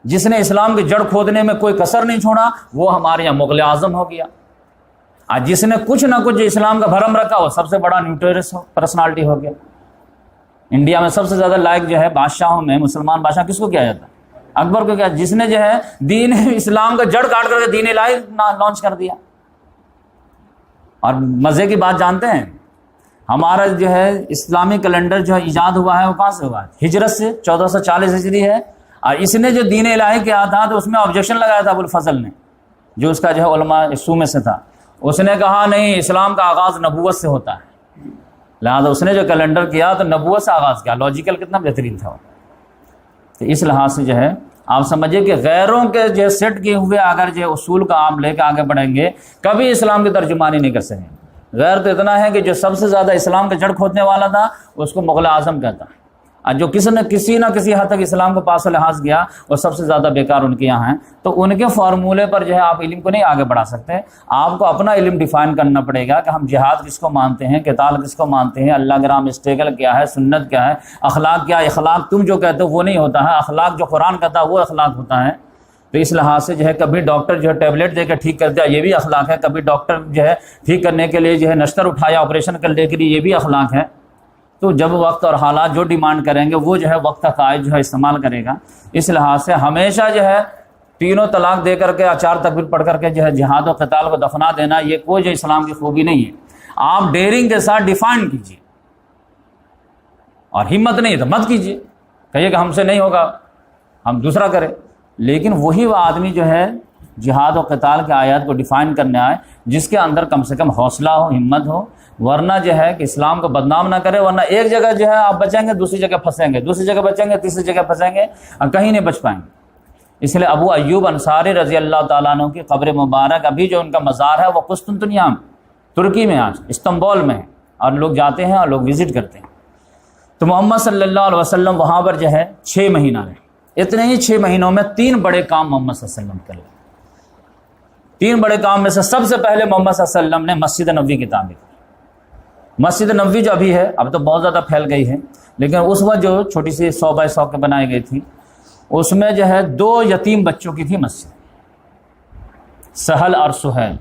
جس نے اسلام کی جڑ کھودنے میں کوئی کسر نہیں چھوڑا، وہ ہمارے یہاں مغل اعظم ہو گیا۔ آج جس نے کچھ نہ کچھ اسلام کا بھرم رکھا وہ سب سے بڑا نیوٹرس پرسنالٹی ہو گیا۔ انڈیا میں سب سے زیادہ لائق جو ہے بادشاہوں میں مسلمان بادشاہ کس کو کیا جاتا ہے؟ اکبر کو کیا، جس نے جو ہے دین اسلام کا جڑ کاٹ کر کے دین الہی لانچ کر دیا۔ اور مزے کی بات جانتے ہیں، ہمارا جو ہے اسلامی کیلنڈر جو ہے ایجاد ہوا ہے وہ کہاں سے ہوا ہے؟ ہجرت سے 1440 ہجری ہے، اور اس نے جو دین الہی کیا تھا تو اس میں آبجیکشن لگایا تھا ابو الفضل نے، جو اس کا جو ہے علماء سو میں سے تھا، اس نے کہا نہیں اسلام کا آغاز نبوت سے ہوتا ہے، لہٰذا اس نے جو کیلنڈر کیا تو نبوت سے آغاز کیا۔ لاجیکل کتنا بہترین تھا وہ۔ تو اس لحاظ سے جو ہے آپ سمجھیے کہ غیروں کے جو سیٹ کیے ہوئے اگر جو اصول کا آپ لے کے آگے بڑھیں گے کبھی اسلام کی ترجمانی نہیں کر سکیں گے۔ غیر تو اتنا ہے کہ جو سب سے زیادہ اسلام کا جڑ کھودنے والا تھا اس کو مغل اعظم کہتا ہے، اور جو کسی نہ کسی حد تک اسلام کو پاس و لحاظ کیا وہ سب سے زیادہ بیکار ان کے یہاں ہیں۔ تو ان کے فارمولے پر جو ہے آپ علم کو نہیں آگے بڑھا سکتے، آپ کو اپنا علم ڈیفائن کرنا پڑے گا کہ ہم جہاد کس کو مانتے ہیں، قتال کس کو مانتے ہیں، اللہ کے راہ میں اسٹرگل کیا ہے، سنت کیا ہے، اخلاق کیا ہے۔ اخلاق تم جو کہتے ہو وہ نہیں ہوتا ہے، اخلاق جو قرآن کہتا ہے وہ اخلاق ہوتا ہے۔ تو اس لحاظ سے جو ہے کبھی ڈاکٹر جو ہے ٹیبلٹ دے کے ٹھیک کر دیا یہ بھی اخلاق ہے، کبھی ڈاکٹر جو ہے ٹھیک کرنے کے لیے جو ہے نشتر اٹھایا آپریشن کرنے کے لیے یہ بھی اخلاق ہے۔ تو جب وقت اور حالات جو ڈیمانڈ کریں گے وہ جو ہے وقت کا قائد جو ہے استعمال کرے گا۔ اس لحاظ سے ہمیشہ جو ہے تینوں طلاق دے کر کے 4 تکبیر پڑھ کر کے جو ہے جہاد و قتال کو دفنا دینا یہ کوئی جو اسلام کی خوبی نہیں ہے۔ آپ ڈیرنگ کے ساتھ ڈیفائن کیجیے، اور ہمت نہیں تو مت کیجیے، کہیے کہ ہم سے نہیں ہوگا ہم دوسرا کریں، لیکن وہی وہ آدمی جو ہے جہاد و قتال کے آیات کو ڈیفائن کرنے آئے جس کے اندر کم سے کم حوصلہ ہو، ہمت ہو، ورنہ جو ہے کہ اسلام کو بدنام نہ کرے، ورنہ ایک جگہ جو ہے آپ بچیں گے دوسری جگہ پھنسیں گے، دوسری جگہ بچیں گے تیسری جگہ پھنسیں گے، اور کہیں نہیں بچ پائیں گے۔ اس لیے ابو ایوب انصاری رضی اللہ تعالیٰ عنہ کی قبر مبارک ابھی جو ان کا مزار ہے وہ قسطنطنیہ ترکی میں، آج استنبول میں ہے، اور لوگ جاتے ہیں اور لوگ وزٹ کرتے ہیں۔ تو محمد صلی اللہ علیہ وسلم وہاں پر جو ہے 6 مہینہ رہے۔ اتنے ہی 6 مہینوں میں 3 بڑے کام محمد صلی اللہ علیہ وسلم کر لے۔ 3 بڑے کام میں سے سب سے پہلے محمد صلی اللہ علیہ وسلم نے مسجد نبوی کی تعمیر کی۔ مسجد نبوی جو ابھی ہے اب تو بہت زیادہ پھیل گئی ہے، لیکن اس وقت جو چھوٹی سی 100 بائی 100 کے بنائی گئی تھی اس میں جو ہے 2 یتیم بچوں کی تھی مسجد، سہل اور سہیل،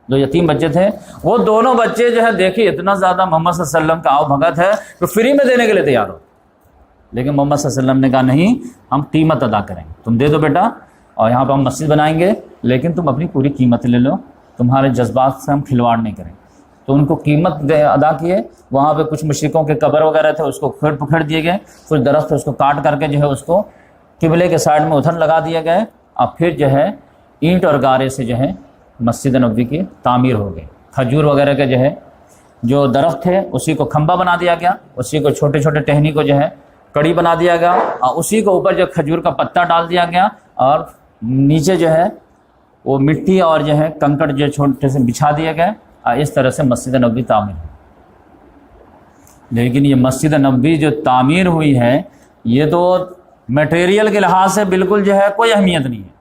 2 یتیم بچے تھے۔ وہ دونوں بچے جو ہے دیکھیے اتنا زیادہ محمد صلی اللہ علیہ وسلم کا آؤ بھگت ہے تو فری میں دینے کے لیے تیار ہو، لیکن محمد صلی اللہ علیہ وسلم نے کہا نہیں ہم قیمت ادا کریں گے، تم دے دو بیٹا اور یہاں پہ ہم مسجد بنائیں گے لیکن تم اپنی پوری قیمت لے لو، تمہارے جذبات سے ہم کھلواڑ نہیں کریں گے۔ تو ان کو قیمت ادا کیے۔ وہاں پہ کچھ مشرکوں کے قبر وغیرہ تھے اس کو پکھڑ دیے گئے، کچھ درخت اس کو کاٹ کر کے جو ہے اس کو قبلے کے سائڈ میں ادھر لگا دیے گئے، اور پھر جو ہے اینٹ اور گارے سے جو ہے مسجد نبوی کی تعمیر ہو گئی۔ کھجور وغیرہ کے جو ہے جو درخت ہے اسی کو کھمبا بنا دیا گیا، اسی کو چھوٹے چھوٹے ٹہنی کو جو ہے کڑی بنا دیا گیا، اور اسی کو اوپر جو کھجور کا پتا ڈال دیا گیا، اور نیچے جو ہے وہ مٹی اور جو ہے کنکڑ جو چھوٹے سے بچھا دیے گئے، اور اس طرح سے مسجد نبوی تعمیر ہوئی۔ لیکن یہ مسجد نبوی جو تعمیر ہوئی ہے یہ تو میٹیریل کے لحاظ سے بالکل جو ہے کوئی اہمیت نہیں ہے،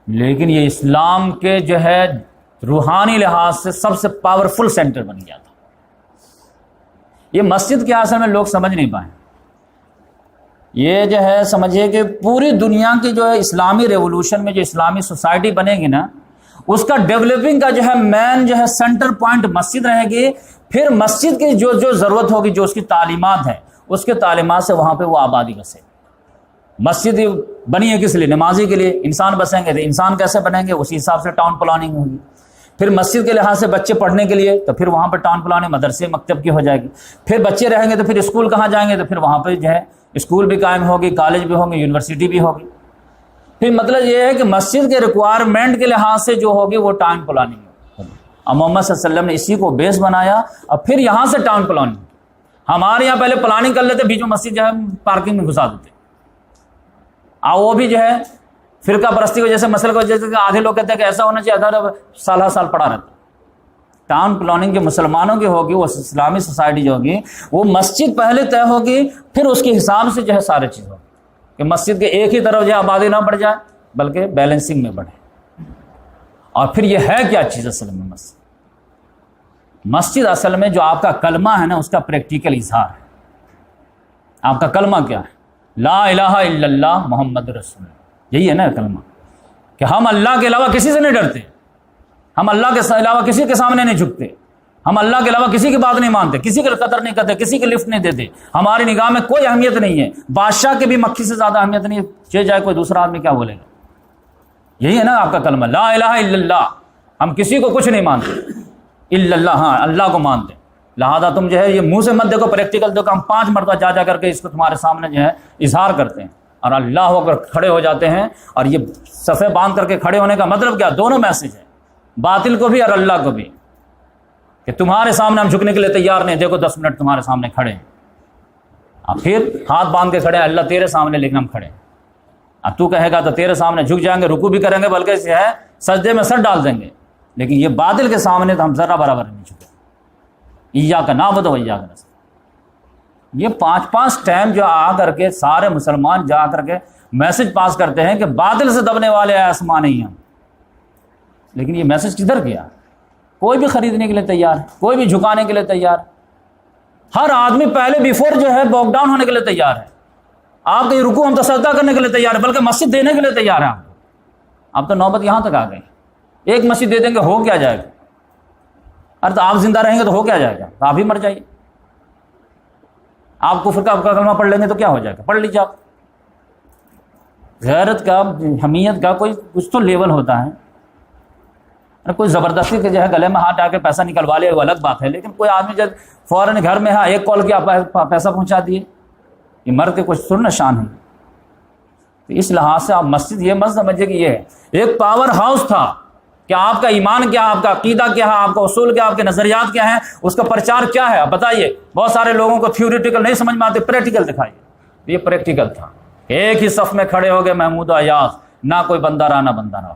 لیکن یہ اسلام کے جو ہے روحانی لحاظ سے سب سے پاورفل سینٹر بن گیا تھا۔ یہ مسجد کے اصل میں لوگ سمجھ نہیں پائے۔ یہ جو ہے سمجھیے کہ پوری دنیا کی جو ہے اسلامی ریولوشن میں جو اسلامی سوسائٹی بنے گی نا، اس کا ڈیولپنگ کا جو ہے مین جو ہے سینٹر پوائنٹ مسجد رہے گی۔ پھر مسجد کی جو ضرورت ہوگی، جو اس کی تعلیمات ہے، اس کے تعلیمات سے وہاں پہ وہ آبادی بسے۔ مسجد بنی ہے کس لیے؟ نمازی کے لیے۔ انسان بسیں گے تو انسان کیسے بنیں گے؟ اسی حساب سے ٹاؤن پلاننگ ہوگی۔ پھر مسجد کے لحاظ سے بچے پڑھنے کے لیے تو پھر وہاں پہ ٹاؤن پلاننگ مدرسے مکتب کی ہو جائے گی۔ پھر بچے رہیں گے تو پھر اسکول کہاں جائیں گے؟ تو پھر وہاں پہ جو ہے اسکول بھی قائم ہوگی، کالج بھی ہوں گے، یونیورسٹی بھی ہوگی۔ پھر مطلب یہ ہے کہ مسجد کے ریکوائرمنٹ کے لحاظ سے جو ہوگی وہ ٹاؤن پلاننگ ہوگی۔ اور محمد صلی اللہ علیہ وسلم نے اسی کو بیس بنایا، اور پھر یہاں سے ٹاؤن پلاننگ۔ ہمارے یہاں پہلے پلاننگ کر لیتے، بیچ میں مسجد جو ہے پارکنگ میں گھسا دیتے، اور وہ بھی جو ہے فرقہ پرستی کی وجہ سے، مسئلے کی وجہ سے آدھے لوگ کہتے ہیں کہ ایسا ہونا چاہیے تھا، سال ہر سال پڑا رہتا۔ ٹاؤن پلاننگ جو مسلمانوں کی ہوگی، وہ اسلامی سوسائٹی جو ہوگی، وہ مسجد پہلے طے ہوگی، پھر اس کے حساب سے جو ہے سارے چیز ہوگی کہ مسجد کے ایک ہی طرف جو ہے آبادی نہ بڑھ جائے بلکہ بیلنسنگ میں بڑھے۔ اور پھر یہ ہے کیا چیز اصل میں؟ مسجد اصل میں جو آپ کا کلمہ ہے نا، اس کا پریکٹیکل اظہار ہے۔ آپ کا کلمہ کیا ہے؟ لا الہ الا اللہ محمد رسول اللہ، یہی ہے نا کلمہ، کہ ہم اللہ کے علاوہ کسی سے نہیں ڈرتے، ہم اللہ کے علاوہ کسی کے سامنے نہیں جھکتے، ہم اللہ کے علاوہ کسی کی بات نہیں مانتے، کسی کے قدر نہیں کرتے، کسی کے لفٹ نہیں دیتے، ہماری نگاہ میں کوئی اہمیت نہیں ہے، بادشاہ کے بھی مکھی سے زیادہ اہمیت نہیں ہے، چاہے جائے کوئی دوسرا آدمی کیا بولے گا۔ یہی ہے نا آپ کا کلمہ، لا الہ الا اللہ، ہم کسی کو کچھ نہیں مانتے الا اللہ، ہاں اللہ کو مانتے۔ لہذا تم جو ہے یہ منہ سے مت دیکھو، پریکٹیکل دیکھو، ہم 5 مرتبہ جا کر کے اس کو تمہارے سامنے جو ہے اظہار کرتے ہیں، اور اللہ ہو کر کھڑے ہو جاتے ہیں۔ اور یہ صفے باندھ کر کے کھڑے ہونے کا مطلب کیا؟ دونوں میسج ہے، باطل کو بھی اور اللہ کو بھی، کہ تمہارے سامنے ہم جھکنے کے لیے تیار نہیں، دیکھو 10 منٹ تمہارے سامنے کھڑے ہیں، اور پھر ہاتھ باندھ کے کھڑے ہیں، اللہ تیرے سامنے، لیکن ہم کھڑے ہیں۔ اب تو کہے گا تو تیرے سامنے جھک جائیں گے، رکوع بھی کریں گے، بلکہ جو ہے سجدے میں سر ڈال دیں گے، لیکن یہ باطل کے سامنے تو ہم ذرا برابر نہیں جھکے۔ ایاک نعبد و ایاک نستعین، یہ 5 ٹائم جو آ کر کے سارے مسلمان جا کر کے میسج پاس کرتے ہیں کہ باطل سے دبنے والے آسمان نہیں ہیں، لیکن یہ میسج کدھر گیا؟ کوئی بھی خریدنے کے لیے تیار ہے، کوئی بھی جھکانے کے لیے تیار ہے، ہر آدمی پہلے بیفور جو ہے باک ڈاؤن ہونے کے لیے تیار ہے۔ آپ کے رکوع ہم تو سجدہ کرنے کے لیے تیار ہے، بلکہ مسجد دینے کے لیے تیار ہے۔ آپ تو نوبت یہاں تک آ گئی، ایک مسجد دے دیں گے ہو کیا جائے گا؟ ارے تو آپ زندہ رہیں گے تو ہو کیا جائے گا؟ تو آپ ہی مر جائیے۔ آپ کفر کا کلمہ پڑھ لیں گے تو کیا ہو جائے گا؟ پڑھ لیجیے آپ۔ غیرت کا، حمیت کا کوئی کچھ تو لیول ہوتا ہے۔ کوئی زبردستی کے جو ہے گلے میں ہاتھ ڈال کے پیسہ نکلوا لے وہ الگ بات ہے، لیکن کوئی آدمی جب فوراً گھر میں ایک کال کیا پیسہ پہنچا دیے، یہ مرد کے کچھ تھوڑی نشان ہے۔ تو اس لحاظ سے آپ مسجد یہ مت سمجھے کہ یہ ہے ایک پاور ہاؤس تھا کہ آپ کا ایمان کیا، آپ کا عقیدہ کیا ہے، آپ کا اصول کیا، آپ کے نظریات کیا ہیں، اس کا پرچار کیا ہے، آپ بتائیے۔ بہت سارے لوگوں کو تھیوریٹیکل نہیں سمجھ میں آتے، پریکٹیکل دکھائیے۔ یہ پریکٹیکل تھا، ایک ہی صف میں کھڑے ہو گئے محمود و ایاز، نہ کوئی بندہ رہا نہ بندہ رہا۔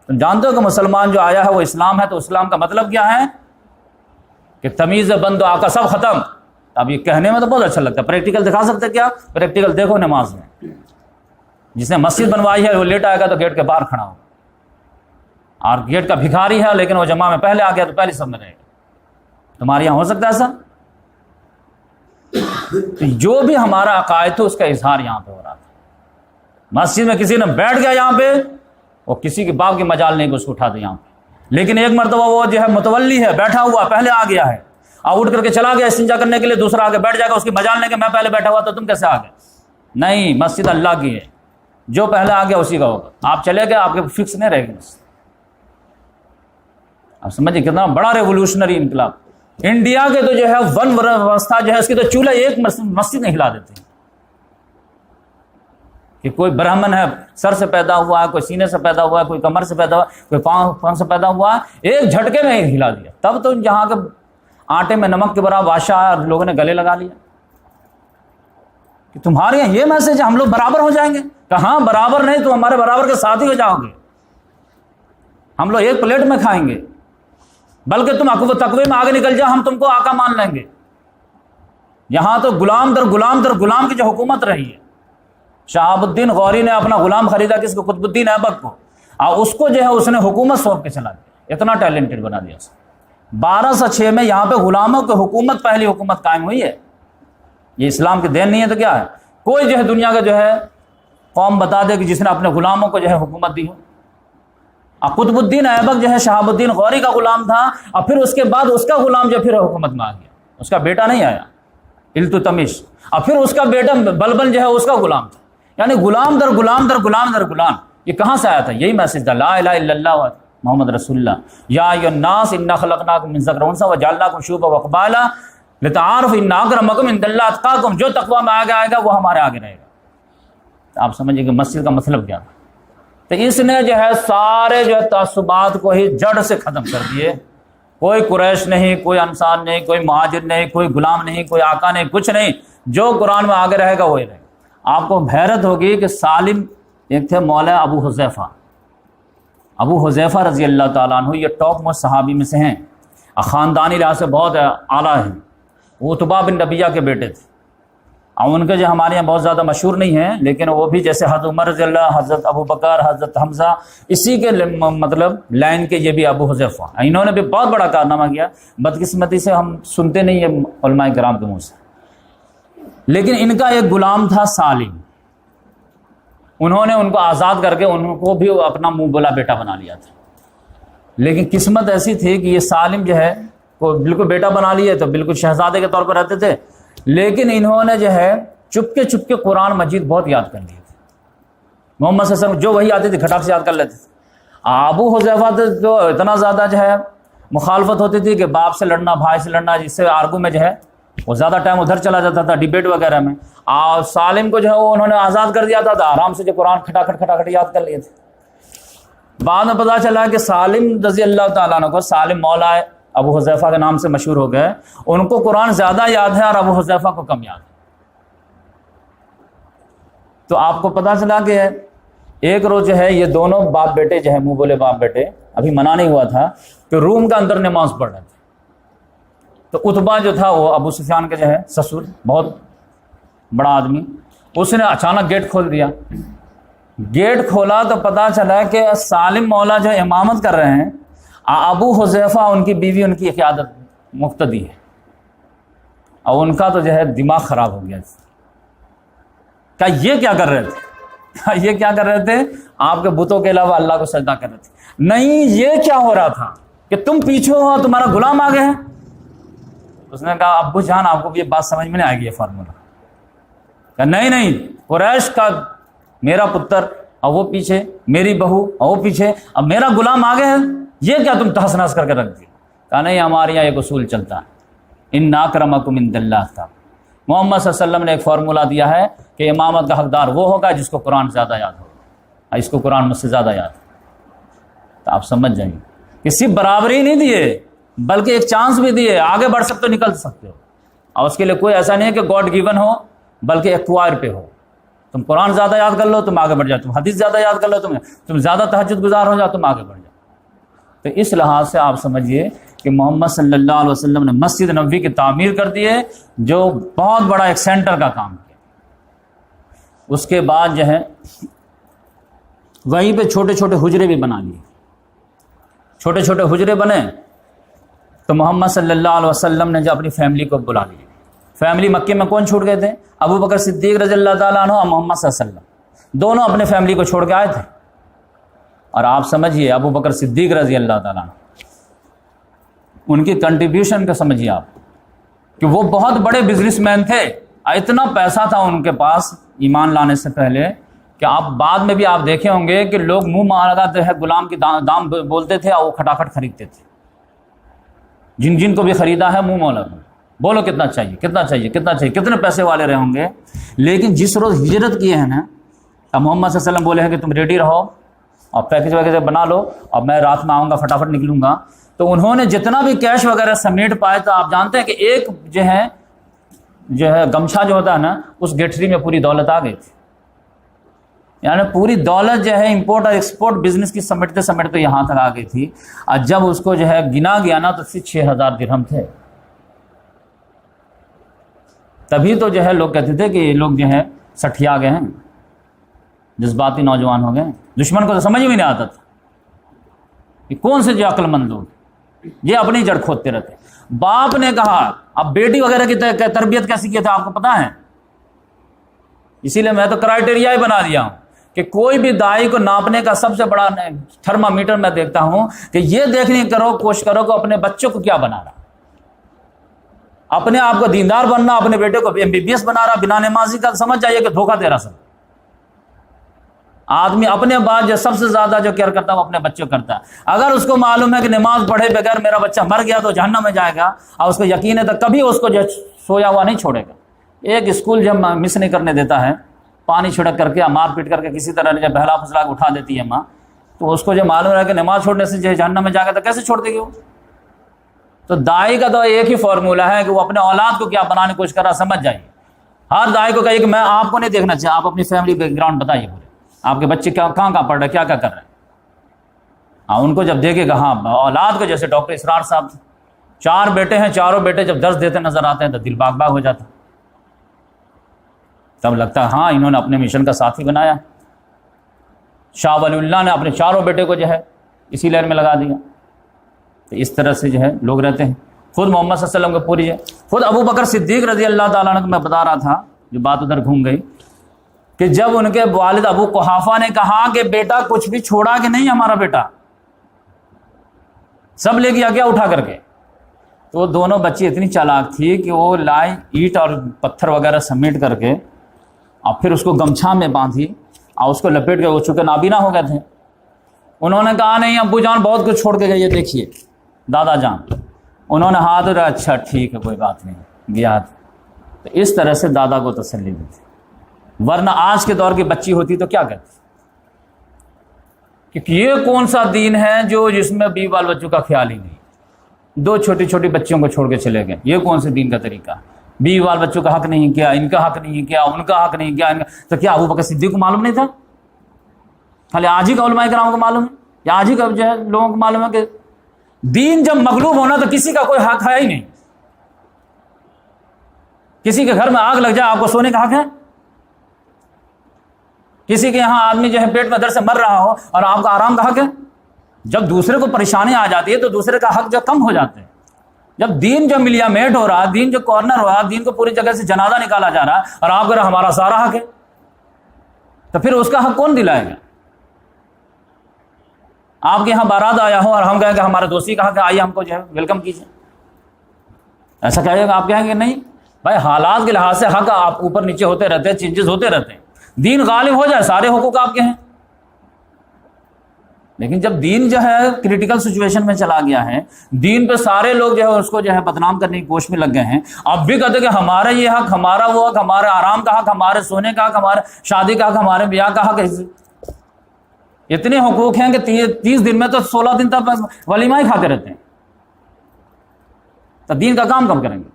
تم جانتے ہو کہ مسلمان جو آیا ہے وہ اسلام ہے، تو اسلام کا مطلب کیا ہے کہ تمیز بند و آقا سب ختم۔ اب یہ کہنے میں تو بہت اچھا لگتا ہے، پریکٹیکل دکھا سکتے کیا؟ پریکٹیکل دیکھو نماز میں، جس نے مسجد بنوائی ہے وہ لیٹ آئے گا تو گیٹ کے باہر کھڑا ہو، اور گیٹ کا بھکاری ہے لیکن وہ جمعہ میں پہلے آ گیا تو پہلے سب میں رہے گا۔ تمہارے یہاں ہو سکتا ہے ایسا؟ تو جو بھی ہمارا عقائد تو اس کا اظہار یہاں پہ ہو رہا تھا۔ مسجد میں کسی نے بیٹھ گیا یہاں پہ، وہ کسی کے باپ کی مجال نہیں کہ اس کو اٹھا دے یہاں پہ، لیکن ایک مرتبہ وہ جو ہے متولی ہے، بیٹھا ہوا پہلے آ گیا ہے، اور اٹھ کر کے چلا گیا استنجا کرنے کے لیے، دوسرا آگے بیٹھ جائے گا، اس کی مجال نہیں کہ میں پہلے بیٹھا ہوا تو تم کیسے آ گئے؟ نہیں، مسجد اللہ کی ہے، جو پہلے آ گیا اسی کا ہوگا۔ آپ چلے گئے، آپ کے فکس نہیں رہے گی مسجد۔ آپ سمجھے کتنا بڑا ریولوشنری انقلاب۔ انڈیا کے تو جو ہے ون ویوستھا جو ہے اس کی تو چولہا ایک مسجد نہیں ہلا دیتے کہ کوئی برہمن ہے سر سے پیدا ہوا ہے، کوئی سینے سے پیدا ہوا ہے، کوئی کمر سے پیدا ہوا ہے، کوئی پاؤں سے پیدا ہوا ہے، ایک جھٹکے میں ہلا دیا۔ تب تو جہاں کے آٹے میں نمک کے برابر بادشاہ آیا اور لوگوں نے گلے لگا لیا کہ تمہارے یہاں یہ میسج ہے ہم لوگ برابر ہو جائیں گے. کہاں برابر نہیں، تم ہمارے برابر کے ساتھ ہی ہو جاؤ گے، ہم لوگ ایک پلیٹ میں کھائیں گے، بلکہ تم تقوی میں آگے نکل جاؤ، ہم تم کو آقا مان لیں گے. یہاں تو غلام در غلام در غلام کی جو حکومت رہی ہے. شہاب الدین غوری نے اپنا غلام خریدا کس کو؟ قطب الدین ایبک کو، اور اس کو جو ہے اس نے حکومت سونپ کے چلا دیا، اتنا ٹیلنٹڈ بنا دیا اس نے. 1206 میں یہاں پہ غلاموں کی حکومت، پہلی حکومت قائم ہوئی ہے. یہ اسلام کی دین نہیں ہے تو کیا ہے؟ کوئی جو ہے دنیا کا جو ہے قوم بتا دے کہ جس نے اپنے غلاموں کو جو ہے حکومت دی ہو. قطب الدین ایبک جو ہے شہاب الدین غوری کا غلام تھا، اور پھر اس کے بعد اس کا غلام جو پھر حکومت میں آ گیا، اس کا بیٹا نہیں آیا التتمش، اور پھر اس کا بیٹا بلبل جو ہے اس کا غلام تھا. یعنی غلام در غلام در غلام در غلام. یہ کہاں سے آیا تھا؟ یہی میسج تھا، لا الہ الا اللہ محمد رسول اللہ. یا ایھا الناس انا خلقناکم من ذکر و انثی وجعلناکم شعوبا وقبائلا لتعارفوا ان اکرمکم عند اللہ اتقاکم. جو تقوی میں آگے آئے گا وہ ہمارے آگے رہے گا. آپ سمجھیں کہ مسجد کا مطلب کیا تھا. تو اس نے جو ہے سارے جو ہے تعصبات کو ہی جڑ سے ختم کر دیے. کوئی قریش نہیں، کوئی انصار نہیں، کوئی مہاجر نہیں، کوئی غلام نہیں، کوئی آقا نہیں، کچھ نہیں. جو قرآن میں آگے رہے گا وہی رہے گا. آپ کو حیرت ہوگی کہ سالم ایک تھے مولا ابو حذیفہ. ابو حذیفہ رضی اللہ تعالیٰ عنہ یہ ٹاپ موسٹ صحابی میں سے ہیں، خاندانی لحاظ سے بہت اعلیٰ ہیں. وہ عتبہ بن ربیعہ کے بیٹے تھے، اور ان کے جو ہمارے یہاں بہت زیادہ مشہور نہیں ہیں، لیکن وہ بھی جیسے حضرت عمر رضی اللہ، حضرت ابو بکر، حضرت حمزہ، اسی کے مطلب لائن کے یہ بھی ابو حذیفہ. انہوں نے بھی بہت بڑا کارنامہ کیا. بدقسمتی سے ہم سنتے نہیں ہیں علماء کرام کے منہ سے. لیکن ان کا ایک غلام تھا سالم، انہوں نے ان کو آزاد کر کے ان کو بھی اپنا منہ بولا بیٹا بنا لیا تھا. لیکن قسمت ایسی تھی کہ یہ سالم جو ہے کو بالکل بیٹا بنا لیے، تو بالکل شہزادے کے طور پر رہتے تھے. لیکن انہوں نے جو ہے چپ کے قرآن مجید بہت یاد کر لیے تھے. محمد صلی اللہ علیہ وسلم جو وہی آتی تھی کھٹاک سے یاد کر لیتے تھے. ابو حذیفہ جو اتنا زیادہ جو ہے مخالفت ہوتی تھی کہ باپ سے لڑنا، بھائی سے لڑنا، جس سے آرگو میں جو ہے وہ زیادہ ٹائم ادھر چلا جاتا تھا ڈیبیٹ وغیرہ میں. اور سالم کو جو ہے وہ انہوں نے آزاد کر دیا تھا، آرام سے جو قرآن کھٹاکھٹ یاد کر لیے تھے. بعد میں پتا چلا کہ سالم رضی اللہ تعالیٰ عنہ کو، سالم مولا ابو حذیفہ کے نام سے مشہور ہو گئے، ان کو قرآن زیادہ یاد ہے اور ابو حذیفہ کو کم یاد ہے. تو آپ کو پتا چلا کہ ایک روز جو ہے یہ دونوں باپ بیٹے جو ہے منہ بولے باپ بیٹے، ابھی منع نہیں ہوا تھا کہ روم کا اندر نماز پڑھ رہے تھے. تو عتبہ جو تھا وہ ابو سفیان کے جو ہے سسر، بہت بڑا آدمی، اس نے اچانک گیٹ کھول دیا. گیٹ کھولا تو پتا چلا کہ سالم مولا جو امامت کر رہے ہیں، ابو حذیفہ ان کی بیوی ان کی قیادت مقتدی ہے. اور ان کا تو جو ہے دماغ خراب ہو گیا کہ یہ کیا کر رہے تھے، یہ کیا کر رہے تھے؟ آپ کے بتوں کے علاوہ اللہ کو سجدہ کر رہے تھے. نہیں، یہ کیا ہو رہا تھا کہ تم پیچھے ہو، تمہارا غلام آگے ہے. اس نے کہا ابو جان آپ کو بھی یہ بات سمجھ میں نہیں آئے گی، یہ فارمولہ. کہ نہیں، قریش کا میرا پتر اور وہ پیچھے، میری بہو اور وہ پیچھے، اب میرا غلام آگے ہے، یہ کیا تم تہس نہس کر کے رکھ دی؟ کہا نہیں، ہمارے یہاں ایک اصول چلتا ہے، ان اکرمکم عند اللہ تھا. محمد صلی اللہ علیہ وسلم نے ایک فارمولہ دیا ہے کہ امامت کا حقدار وہ ہوگا جس کو قرآن زیادہ یاد ہوگا، اس کو قرآن مجھ سے زیادہ یاد ہے. تو آپ سمجھ جائیں گے کہ صرف برابری نہیں دیے بلکہ ایک چانس بھی دیے، آگے بڑھ سکتے ہو، نکل سکتے ہو. اور اس کے لیے کوئی ایسا نہیں ہے کہ گاڈ گیون ہو، بلکہ ایکوائر پہ ہو. تم قرآن زیادہ یاد کر لو تم آگے بڑھ جاؤ، تم حدیث زیادہ یاد کر لو تم زیادہ تہجد گزار ہو جاؤ، تم آگے بڑھ جاؤ. تو اس لحاظ سے آپ سمجھیے کہ محمد صلی اللہ علیہ وسلم نے مسجد نبوی کی تعمیر کر دی ہے، جو بہت بڑا ایک سینٹر کا کام کیا. اس کے بعد جو ہے وہیں پہ چھوٹے چھوٹے حجرے بھی بنا لیے. چھوٹے چھوٹے حجرے بنے تو محمد صلی اللہ علیہ وسلم نے جو اپنی فیملی کو بلا لی. فیملی مکے میں کون چھوڑ گئے تھے؟ ابو بکر صدیق رضی اللہ تعالیٰ عنہ اور محمد صلی اللہ علیہ وسلم، دونوں اپنے فیملی کو چھوڑ کے آئے تھے. اور آپ سمجھیے ابو بکر صدیق رضی اللہ تعالیٰ عنہ، ان کی کنٹریبیوشن کا سمجھیے آپ کہ وہ بہت بڑے بزنس مین تھے. اتنا پیسہ تھا ان کے پاس ایمان لانے سے پہلے کہ آپ بعد میں بھی آپ دیکھے ہوں گے کہ لوگ منہ مانگتے ہیں، غلام کی دام بولتے تھے اور وہ کھٹاکھٹ خریدتے تھے. جن کو بھی خریدا ہے منہ مولا بولو کتنا چاہیے کتنا چاہیے کتنا چاہیے، کتنے پیسے والے رہے ہوں گے. لیکن جس روز ہجرت کیے ہیں نا، اب محمد صلی اللہ علیہ وسلم بولے ہیں کہ تم ریڈی رہو اور پیکج ویکج بنا لو اور میں رات میں آؤں گا، فٹافٹ نکلوں گا. تو انہوں نے جتنا بھی کیش وغیرہ سمیٹ پائے، تو آپ جانتے ہیں کہ ایک جو ہے گمچھا جو ہوتا ہے نا، اس گٹھری میں پوری دولت آ گئی تھی. یعنی پوری دولت جو ہے امپورٹ اور ایکسپورٹ بزنس کی سمیٹتے سمیٹتے یہاں تک آ گئی تھی. اور جب اس کو جو ہے گنا گیا نا، تو صرف 6,000 درہم تھے. تبھی تو جو ہے لوگ کہتے تھے کہ یہ لوگ جو ہے سٹھیا گئے ہیں، جذباتی نوجوان ہو گئے. دشمن کو تو سمجھ میں نہیں آتا تھا کہ کون سے جو عقل مند لوگ یہ اپنی جڑ کھودتے رہتے. باپ نے کہا، اب بیٹی وغیرہ کی تربیت کیسی کی تھی آپ کو پتا ہے؟ اسی لیے میں تو کرائٹیریا ہی بنا دیا ہوں کہ کوئی بھی دائی کو ناپنے کا سب سے بڑا تھرمامیٹر میں دیکھتا ہوں کہ یہ دیکھنے کوشش کرو کہ اپنے بچوں کو کیا بنا رہا. اپنے آپ کو دیندار بننا، اپنے بیٹے کو MBBS بنا رہا، بنا نمازی کا، سمجھ جائیے کہ دھوکہ دے رہا. سب آدمی اپنے بعد جو سب سے زیادہ جو کیئر کرتا ہے وہ اپنے بچوں کرتا ہے. اگر اس کو معلوم ہے کہ نماز پڑھے بغیر میرا بچہ مر گیا تو جہنم میں جائے گا، اور اس کو یقین ہے تو کبھی اس کو جو سویا ہوا نہیں چھوڑے گا. ایک اسکول جب مس نہیں کرنے دیتا ہے، پانی چھڑک کر کے مار پیٹ کر کے کسی طرح جب بہلا پھسلا کے اٹھا دیتی ہے ماں، تو اس کو جو معلوم ہے کہ نماز چھوڑنے سے جو جہنم میں جائے گا، تو کیسے چھوڑ دے گی وہ؟ تو دائی کا تو ایک ہی فارمولہ ہے کہ وہ اپنے اولاد کو کیا بنانے کی کوشش کر رہا. سمجھ جائیے، ہر دائی کو کہیے کہ میں آپ کو نہیں دیکھنا چاہیے، آپ اپنی فیملی بیک گراؤنڈ بتائیے پورے، آپ کے بچے کہاں پڑھ رہے ہیں، کیا کر رہے ہیں. ان کو جب دیکھے گا، ہاں اولاد کو، جیسے ڈاکٹر اسرار صاحب 4 بیٹے ہیں، چاروں بیٹے جب درس دیتے نظر آتے ہیں تو دل باغ باغ ہو جاتا. تب لگتا ہے ہاں انہوں نے اپنے مشن کا ساتھی بنایا. شاہ ولی اللہ نے اپنے چاروں بیٹے کو جو ہے اسی لائن میں لگا دیا. تو اس طرح سے جو ہے لوگ رہتے ہیں. خود محمد صلی اللہ علیہ وسلم کو پوری ہے. خود ابو بکر صدیق رضی اللہ تعالیٰ عنہ کو میں بتا رہا تھا، جو بات ادھر گھوم گئی، کہ جب ان کے والد ابو قحافہ نے کہا کہ بیٹا کچھ بھی چھوڑا کہ نہیں ہمارا بیٹا، سب لے گیا کیا اٹھا کر کے، تو دونوں بچی اتنی چالاک تھی کہ وہ لائی اینٹ اور پتھر وغیرہ سمیٹ کر کے، اور پھر اس کو گمچھا میں باندھی اور اس کو لپیٹ کے، وہ چونکہ نابینا ہو گئے تھے. انہوں نے کہا نہیں ابو جان بہت کچھ چھوڑ کے گئے، یہ دیکھیے دادا جان. انہوں نے ہاتھ اٹھایا، اچھا ٹھیک ہے کوئی بات نہیں، گیا. تو اس طرح سے دادا کو تسلی دی تھی. ورنہ آج کے دور کی بچی ہوتی تو کیا کرتی کہ یہ کون سا دین ہے جو جس میں بیوی بال بچوں کا خیال ہی نہیں. 2 چھوٹی چھوٹی بچیوں کو چھوڑ کے چلے گئے. یہ کون سے دین کا طریقہ؟ بیوی بال بچوں کا حق نہیں کیا، ان کا حق نہیں کیا، ان کا حق نہیں کیا. تو کیا ابو بکر صدیق کو معلوم نہیں تھا؟ خالی آج ہی کا علماء کرام کو معلوم ہے، یا آج ہی کا جو ہے لوگوں کو معلوم ہے کہ دین جب مغلوب ہونا تو کسی کا کوئی حق ہے ہی نہیں. کسی کے گھر میں آگ لگ جائے آپ کو سونے کا حق ہے؟ کسی کے یہاں آدمی جو ہے پیٹ میں درد سے مر رہا ہو اور آپ کا آرام کا حق ہے؟ جب دوسرے کو پریشانی آ جاتی ہے تو دوسرے کا حق جو کم ہو جاتے ہیں. جب دین جو ملیا میٹ ہو رہا، دین جو کارنر ہو رہا، دین کو پوری جگہ سے جنازہ نکالا جا رہا، اور آپ کہہ رہے ہمارا سارا حق ہے، تو پھر اس کا حق کون دلائے گا؟ آپ کے یہاں بارات آیا ہو اور ہم کہیں کہ ہمارے دوستی کا حق ہے، آئیے ہم کو جو ہے ویلکم کیجیے، ایسا کہیے گا؟ آپ کہیں گے نہیں بھائی، حالات کے لحاظ سے حق آپ اوپر نیچے ہوتے رہتے ہیں، چینجز ہوتے رہتے ہیں. دین غالب ہو جائے سارے حقوق آپ کے ہیں. لیکن جب دین جو ہے کریٹیکل سچویشن میں چلا گیا ہے، دین پہ سارے لوگ جو ہے اس کو جو ہے بدنام کرنے کی کوشش میں لگ گئے ہیں. اب بھی کہتے کہ ہمارا یہ حق، ہمارا وہ حق، ہمارے آرام کا حق، ہمارے سونے کا حق، ہمارے شادی کا حق، ہمارے بیاہ کا حق. اتنے حقوق ہیں کہ 30 دن میں تو 16 دن تک ولیمہ ہی کھاتے رہتے ہیں. تو دین کا کام کم کریں گے؟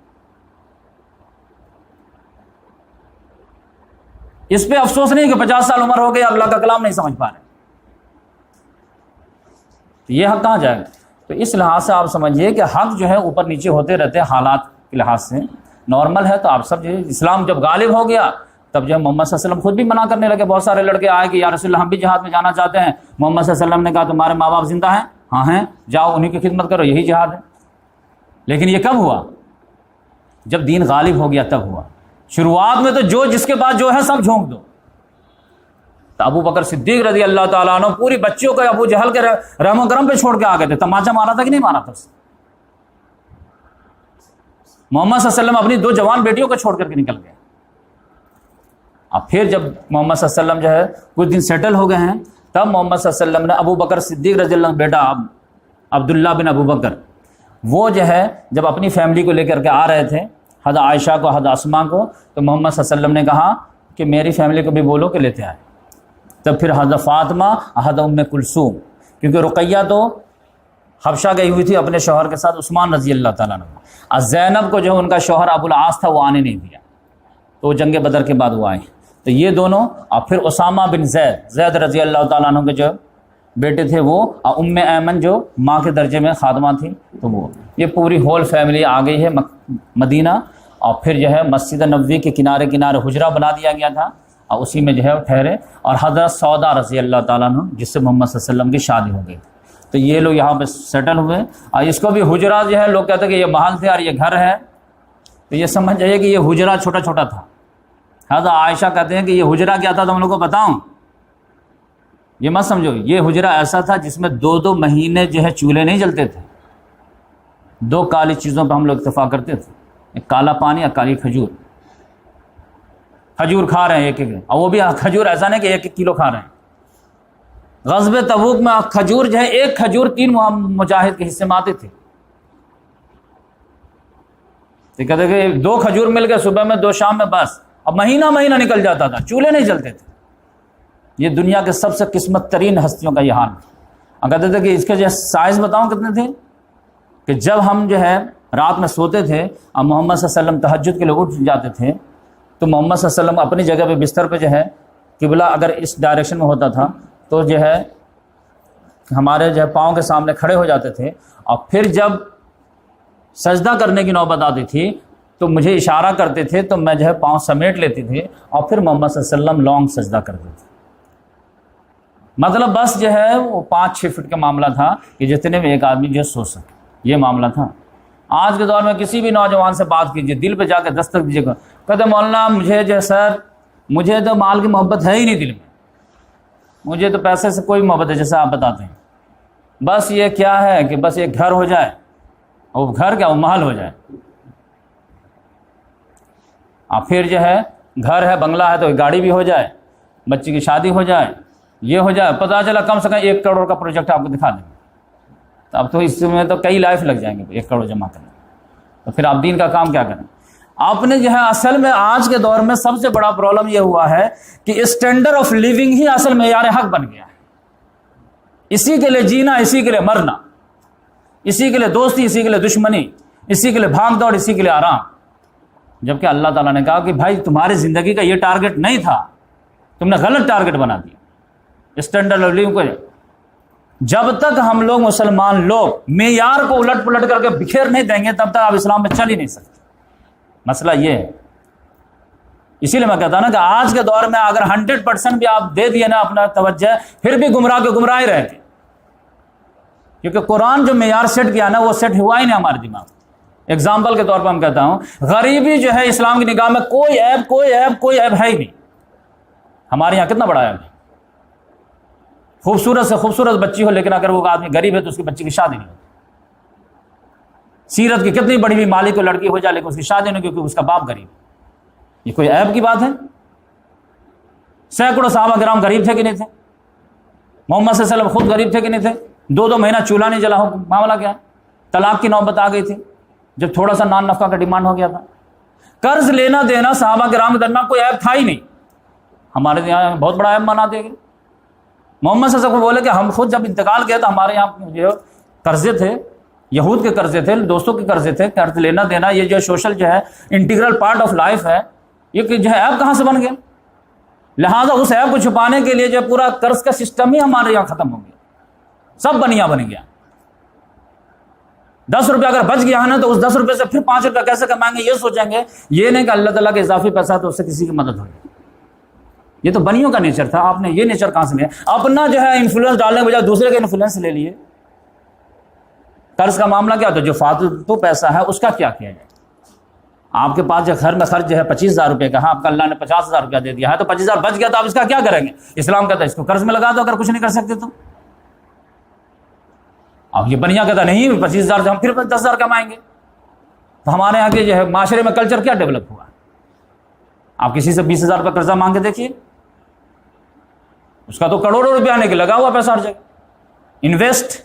اس پہ افسوس نہیں کہ 50 سال عمر ہو گئی، اللہ کا کلام نہیں سمجھ پا رہے، تو یہ حق کہاں جائے گا؟ تو اس لحاظ سے آپ سمجھیے کہ حق جو ہے اوپر نیچے ہوتے رہتے ہیں حالات کے لحاظ سے، نارمل ہے. تو آپ سب جو اسلام جب غالب ہو گیا تب جو ہے محمد صلی اللہ علیہ وسلم خود بھی منع کرنے لگے. بہت سارے لڑکے آئے کہ یا رسول اللہ ہم بھی جہاد میں جانا چاہتے ہیں. محمد صلی اللہ علیہ وسلم نے کہا تمہارے ماں باپ زندہ ہیں؟ ہاں ہیں، جاؤ انہیں کی خدمت کرو، یہی جہاد ہے. لیکن یہ کب ہوا؟ جب دین غالب ہو گیا تب ہوا. شروعات میں تو جو جس کے پاس جو ہے سب جھونک دو. تو ابو بکر صدیق رضی اللہ تعالیٰ عنہ پوری بچیوں کو ابو جہل کے رحم و کرم پہ چھوڑ کے آ گئے تھے. تماچا مارا تھا کہ نہیں مارا تھا؟ محمد صلی اللہ علیہ وسلم اپنی 2 جوان بیٹیوں کو چھوڑ کر کے نکل گئے. اب پھر جب محمد صلی اللہ علیہ وسلم جو ہے کچھ دن سیٹل ہو گئے ہیں، تب محمد صلی اللہ علیہ وسلم نے ابو بکر صدیق رضی اللہ عنہ بیٹا عبداللہ بن ابو بکر، وہ جو ہے جب اپنی فیملی کو لے کر کے آ رہے تھے، حضرت عائشہ کو، حضرت اسماء کو، تو محمد صلی اللہ علیہ وسلم نے کہا کہ میری فیملی کو بھی بولو کہ لیتے آئے. تب پھر حضرت فاطمہ، حضرت ام کلثوم، کیونکہ رقیہ تو حبشہ گئی ہوئی تھی اپنے شوہر کے ساتھ، عثمان رضی اللہ تعالیٰ عنہ. اور زینب کو جو ان کا شوہر ابو العاص تھا وہ آنے نہیں دیا، تو وہ جنگ بدر کے بعد وہ آئے. تو یہ دونوں، اور پھر اسامہ بن زید رضی اللہ تعالیٰ عنہ کے جو بیٹے تھے وہ، اور ام ایمن جو ماں کے درجے میں خادمہ تھی، تو وہ یہ پوری ہول فیملی آ گئی ہے مدینہ. اور پھر جو ہے مسجد نبوی کے کنارے کنارے حجرہ بنا دیا گیا تھا، اور اسی میں جو ہے ٹھہرے. اور حضرت سودا رضی اللہ تعالیٰ عنہ جس سے محمد صلی اللہ علیہ وسلم کی شادی ہو گئی، تو یہ لوگ یہاں پہ سیٹل ہوئے. اور اس کو بھی حجرہ جو ہے لوگ کہتے ہیں کہ یہ محل تھے اور یہ گھر ہے، تو یہ سمجھ جائیے کہ یہ حجرہ چھوٹا چھوٹا تھا. حضرت عائشہ کہتے ہیں کہ یہ حجرہ کیا تھا، تو ہم لوگ کو بتاؤں، یہ مت سمجھو، یہ حجرہ ایسا تھا جس میں 2 مہینے جو ہے چولہے نہیں جلتے تھے. 2 کالی چیزوں پہ ہم لوگ اتفاق کرتے تھے، ایک کالا پانی اور کالی کھجور. کھجور کھا رہے ہیں ایک ایک، اور وہ بھی کھجور ایسا نہیں کہ 1 کلو کھا رہے ہیں. غزوہ تبوک میں کھجور جو ہے، ایک کھجور 3 مجاہد کے حصے میں آتے تھے. تو کہتے کہ 2 کھجور مل گئے صبح میں 2 شام میں، بس اب مہینہ نکل جاتا تھا، چولہے نہیں جلتے تھے. یہ دنیا کے سب سے قسمت ترین ہستیوں کا یہ حال. کہتے تھے کہ اس کے جو سائز بتاؤں کتنے تھے، کہ جب ہم جو ہے رات میں سوتے تھے اور محمد صلی اللہ علیہ وسلم تہجد کے لیے اٹھ جاتے تھے، تو محمد صلی اللہ علیہ وسلم اپنی جگہ پہ بستر پہ جو ہے قبلہ اگر اس ڈائریکشن میں ہوتا تھا تو جو ہے ہمارے جو ہے پاؤں کے سامنے کھڑے ہو جاتے تھے. اور پھر جب سجدہ کرنے کی نوبت آتی تھی تو مجھے اشارہ کرتے تھے، تو میں جو ہے پاؤں سمیٹ لیتی تھی، اور پھر محمد صلی اللہ علیہ وسلم لانگ سجدہ کرتے تھے. مطلب بس جو ہے وہ 5-6 فٹ کا معاملہ تھا کہ جتنے میں ایک آدمی جو سو سکے، یہ معاملہ تھا. آج کے دور میں کسی بھی نوجوان سے بات کیجیے، دل پہ جا کے دستک دیجیے گا، کہتے مولانا مجھے جو سر مجھے تو مال کی محبت ہے ہی نہیں دل میں، مجھے تو پیسے سے کوئی محبت ہے جیسے آپ بتاتے ہیں، بس یہ کیا ہے کہ بس ایک گھر ہو جائے، وہ گھر کیا وہ محل ہو جائے. اور پھر جو ہے گھر ہے بنگلہ ہے تو گاڑی بھی ہو جائے، بچی کی شادی ہو جائے، یہ ہو جائے. پتہ چلا کم سے کم 1 کروڑ کا پروجیکٹ آپ کو دکھا دیں، تو اب تو اس میں تو کئی لائف لگ جائیں گے 1 کروڑ جمع کرنے. تو پھر آپ دین کا کام کیا کریں؟ آپ نے جو ہے اصل میں آج کے دور میں سب سے بڑا پرابلم یہ ہوا ہے کہ اسٹینڈرڈ آف لیونگ ہی اصل معیار حق بن گیا ہے. اسی کے لیے جینا، اسی کے لیے مرنا، اسی کے لیے دوستی، اسی کے لیے دشمنی، اسی کے لیے بھاگ دوڑ، اسی کے لیے آرام. جبکہ اللہ تعالیٰ نے کہا کہ بھائی تمہاری زندگی کا یہ ٹارگٹ نہیں تھا، تم نے غلط ٹارگٹ بنا دیا. اسٹینڈرڈ آف لیونگ کو جب تک ہم لوگ مسلمان لوگ معیار کو الٹ پلٹ کر کے بکھیر نہیں دیں گے تب تک آپ اسلام میں چل ہی نہیں سکتے. مسئلہ یہ ہے. اسی لیے میں کہتا ہوں نا کہ آج کے دور میں اگر 100% بھی آپ دے دیے نا اپنا توجہ، پھر بھی گمراہ کے گمراہ ہی رہے گے، کیونکہ قرآن جو معیار سیٹ کیا نا وہ سیٹ ہوا ہی نہیں ہمارے دماغ. ایگزامپل کے طور پر ہم کہتا ہوں، غریبی جو ہے اسلام کی نگاہ میں کوئی عیب ہے ہی نہیں. ہمارے یہاں کتنا بڑا عیب ہے، خوبصورت سے خوبصورت بچی ہو لیکن اگر وہ آدمی غریب ہے تو اس کی بچی کی شادی نہیں ہوتی. سیرت کی کتنی بڑی بھی مالک کو لڑکی ہو جائے لیکن اس کی شادی نہیں کیونکہ اس کا باپ غریب. یہ کوئی عیب کی بات ہے؟ سینکڑوں صحابہ کرام غریب تھے کہ نہیں تھے؟ محمد صلی اللہ علیہ وسلم خود غریب تھے کہ نہیں تھے؟ 2 مہینہ چولہا نہیں جلا ہو، معاملہ کیا ہے؟ طلاق کی نوبت آ گئی تھی جب تھوڑا سا نان نفقہ کا ڈیمانڈ ہو گیا تھا. قرض لینا دینا صحابہ کرام کے درمیان کوئی عیب تھا ہی نہیں. ہمارے یہاں بہت بڑا عیب منا دے گا. محمد صلی اللہ علیہ وسلم کو بولے کہ ہم خود جب انتقال کیا تو ہمارے یہاں جو قرضے تھے، یہود کے قرضے تھے، دوستوں کے قرضے تھے، قرض لینا دینا یہ جو سوشل جو ہے انٹیگرل پارٹ آف لائف ہے، یہ جو ہے عیب کہاں سے بن گیا؟ لہٰذا اس عیب کو چھپانے کے لیے جو پورا قرض کا سسٹم ہی ہمارے یہاں ختم ہو گیا، سب بنیا بن گیا. 10 روپیہ اگر بچ گیا ہے نا تو اس 10 روپے سے پھر 5 روپیہ کیسے کمائیں گے یہ سوچیں گے، یہ نہیں کہ اللہ تعالیٰ کے اضافی پیسہ تو اس سے کسی کی مدد ہوگی. یہ تو بنیوں کا نیچر تھا. آپ نے یہ نیچر کہاں سے لیا؟ اپنا جو ہے انفلوئنس ڈالنے کے بجائے دوسرے کا انفلوئنس لے لیے. قرض کا معاملہ کیا ہوتا ہے؟ جو فاتو پیسہ ہے اس کا کیا کیا جائے؟ آپ کے پاس جو گھر میں خرچ جو ہے 25,000 روپے کا ہے، آپ کا اللہ نے 50,000 روپیہ دے دیا ہے تو 25,000 بچ گیا تو آپ اس کا کیا کریں گے؟ اسلام کہتا ہے اس کو قرض میں لگا دو اگر کچھ نہیں کر سکتے تو. اب یہ بنیا کہتا نہیں 25,000 سے ہم پھر 10,000 کمائیں گے. تو ہمارے یہاں کے جو ہے معاشرے میں کلچر کیا ڈیولپ ہوا؟ آپ کسی سے 20,000 روپے قرضہ مانگ کے دیکھیے، اس کا تو کروڑوں روپیہ آنے کے لگا ہوا پیسہ ہر جگہ انویسٹ.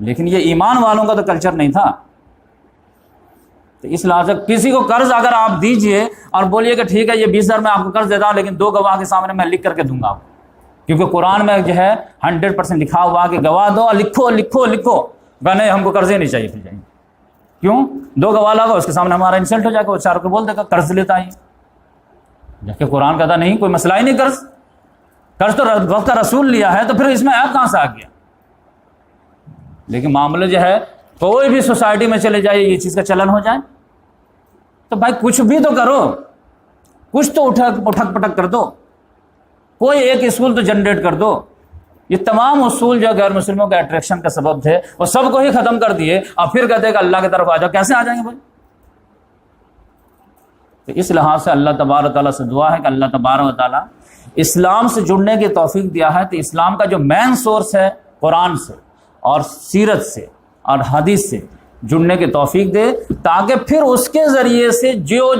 لیکن یہ ایمان والوں کا تو کلچر نہیں تھا. تو اس لحاظ سے کسی کو قرض اگر آپ دیجئے اور بولیے کہ ٹھیک ہے یہ 20,000 میں آپ کو قرض دیتا ہوں لیکن 2 گواہ کے سامنے میں لکھ کر کے دوں گا آپ کیونکہ قرآن میں جو ہے 100% لکھا ہوا کہ گواہ دو، لکھو لکھو لکھو، نہیں ہم کو قرضے نہیں چاہیے، پھر جائیں گے کیوں؟ 2 گواہ لگا، اس کے سامنے ہمارا انسلٹ ہو جائے گا، وہ 4 کو بول دے گا قرض لیتا ہے، جبکہ قرآن کہتا نہیں کوئی مسئلہ ہی نہیں، قرض تو وقت کا رسول لیا ہے، تو پھر اس میں عیب کہاں سے آ گیا؟ لیکن معاملہ جو ہے کوئی بھی سوسائٹی میں چلے جائے یہ چیز کا چلن ہو جائے تو بھائی کچھ بھی تو کرو، کچھ تو اٹھک پٹک کر دو، کوئی ایک اصول تو جنریٹ کر دو۔ یہ تمام اصول جو غیر مسلموں کے اٹریکشن کا سبب تھے وہ سب کو ہی ختم کر دیے، اور پھر کہتے ہیں کہ اللہ کی طرف آ جاؤ، کیسے آ جائیں گے بھائی؟ تو اس لحاظ سے اللہ تبارک و تعالیٰ سے دعا ہے کہ اللہ تبارک و تعالیٰ اسلام سے جڑنے کی توفیق دیا ہے، تو اسلام کا جو مین سورس ہے قرآن سے اور سیرت سے اور حدیث سے جڑنے کی توفیق دے، تاکہ پھر اس کے ذریعے سے جو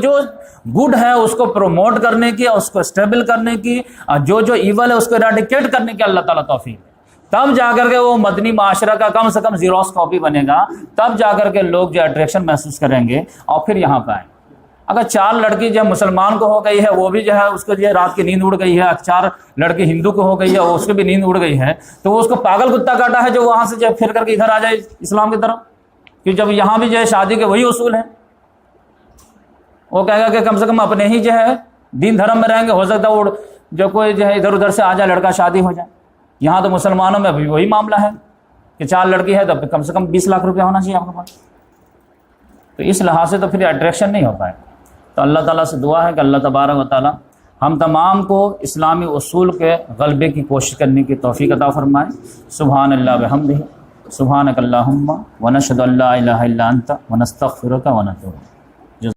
گڈ ہے اس کو پروموٹ کرنے کی، اس کو اسٹیبل کرنے کی، اور جو ایول ہے اس کو ایراڈیکیٹ کرنے کی اللہ تعالیٰ توفیق دے۔ تب جا کر کے وہ مدنی معاشرہ کا کم سے کم زیروس کاپی بنے گا، تب جا کر کے لوگ جو اٹریکشن محسوس کریں گے اور پھر یہاں پہ آئیں۔ اگر 4 لڑکی جو مسلمان کو ہو گئی ہے، وہ بھی جو ہے اس کو جو ہے رات کی نیند اڑ گئی ہے، 4 لڑکی ہندو کو ہو گئی ہے، اس کو بھی نیند اڑ گئی ہے، تو وہ اس کو پاگل کتا کاٹا ہے جو وہاں سے جو پھر کر کے ادھر آ جائے اسلام کی طرف، کہ جب یہاں بھی جو ہے شادی کے وہی اصول ہیں۔ وہ کہے گا کہ کم سے کم اپنے ہی جو ہے دین دھرم میں رہیں گے، ہو سکتا ہے وہ جو کوئی جو ہے ادھر ادھر سے آ جائے لڑکا شادی ہو جائے۔ یہاں تو مسلمانوں میں بھی وہی معاملہ ہے کہ 4 لڑکی ہے تو کم سے کم 20 لاکھ روپیہ ہونا چاہیے آپ کے پاس، تو اس لحاظ سے تو پھر اٹریکشن نہیں ہو پائے۔ تو اللہ تعالیٰ سے دعا ہے کہ اللہ تبارک و تعالیٰ ہم تمام کو اسلامی اصول کے غلبے کی کوشش کرنے کی توفیق عطا فرمائے۔ سبحان اللہ بحمدہ، سبحانک اللہم ونشہد ان لا الہ الا انت ونستغفرک ونتوب۔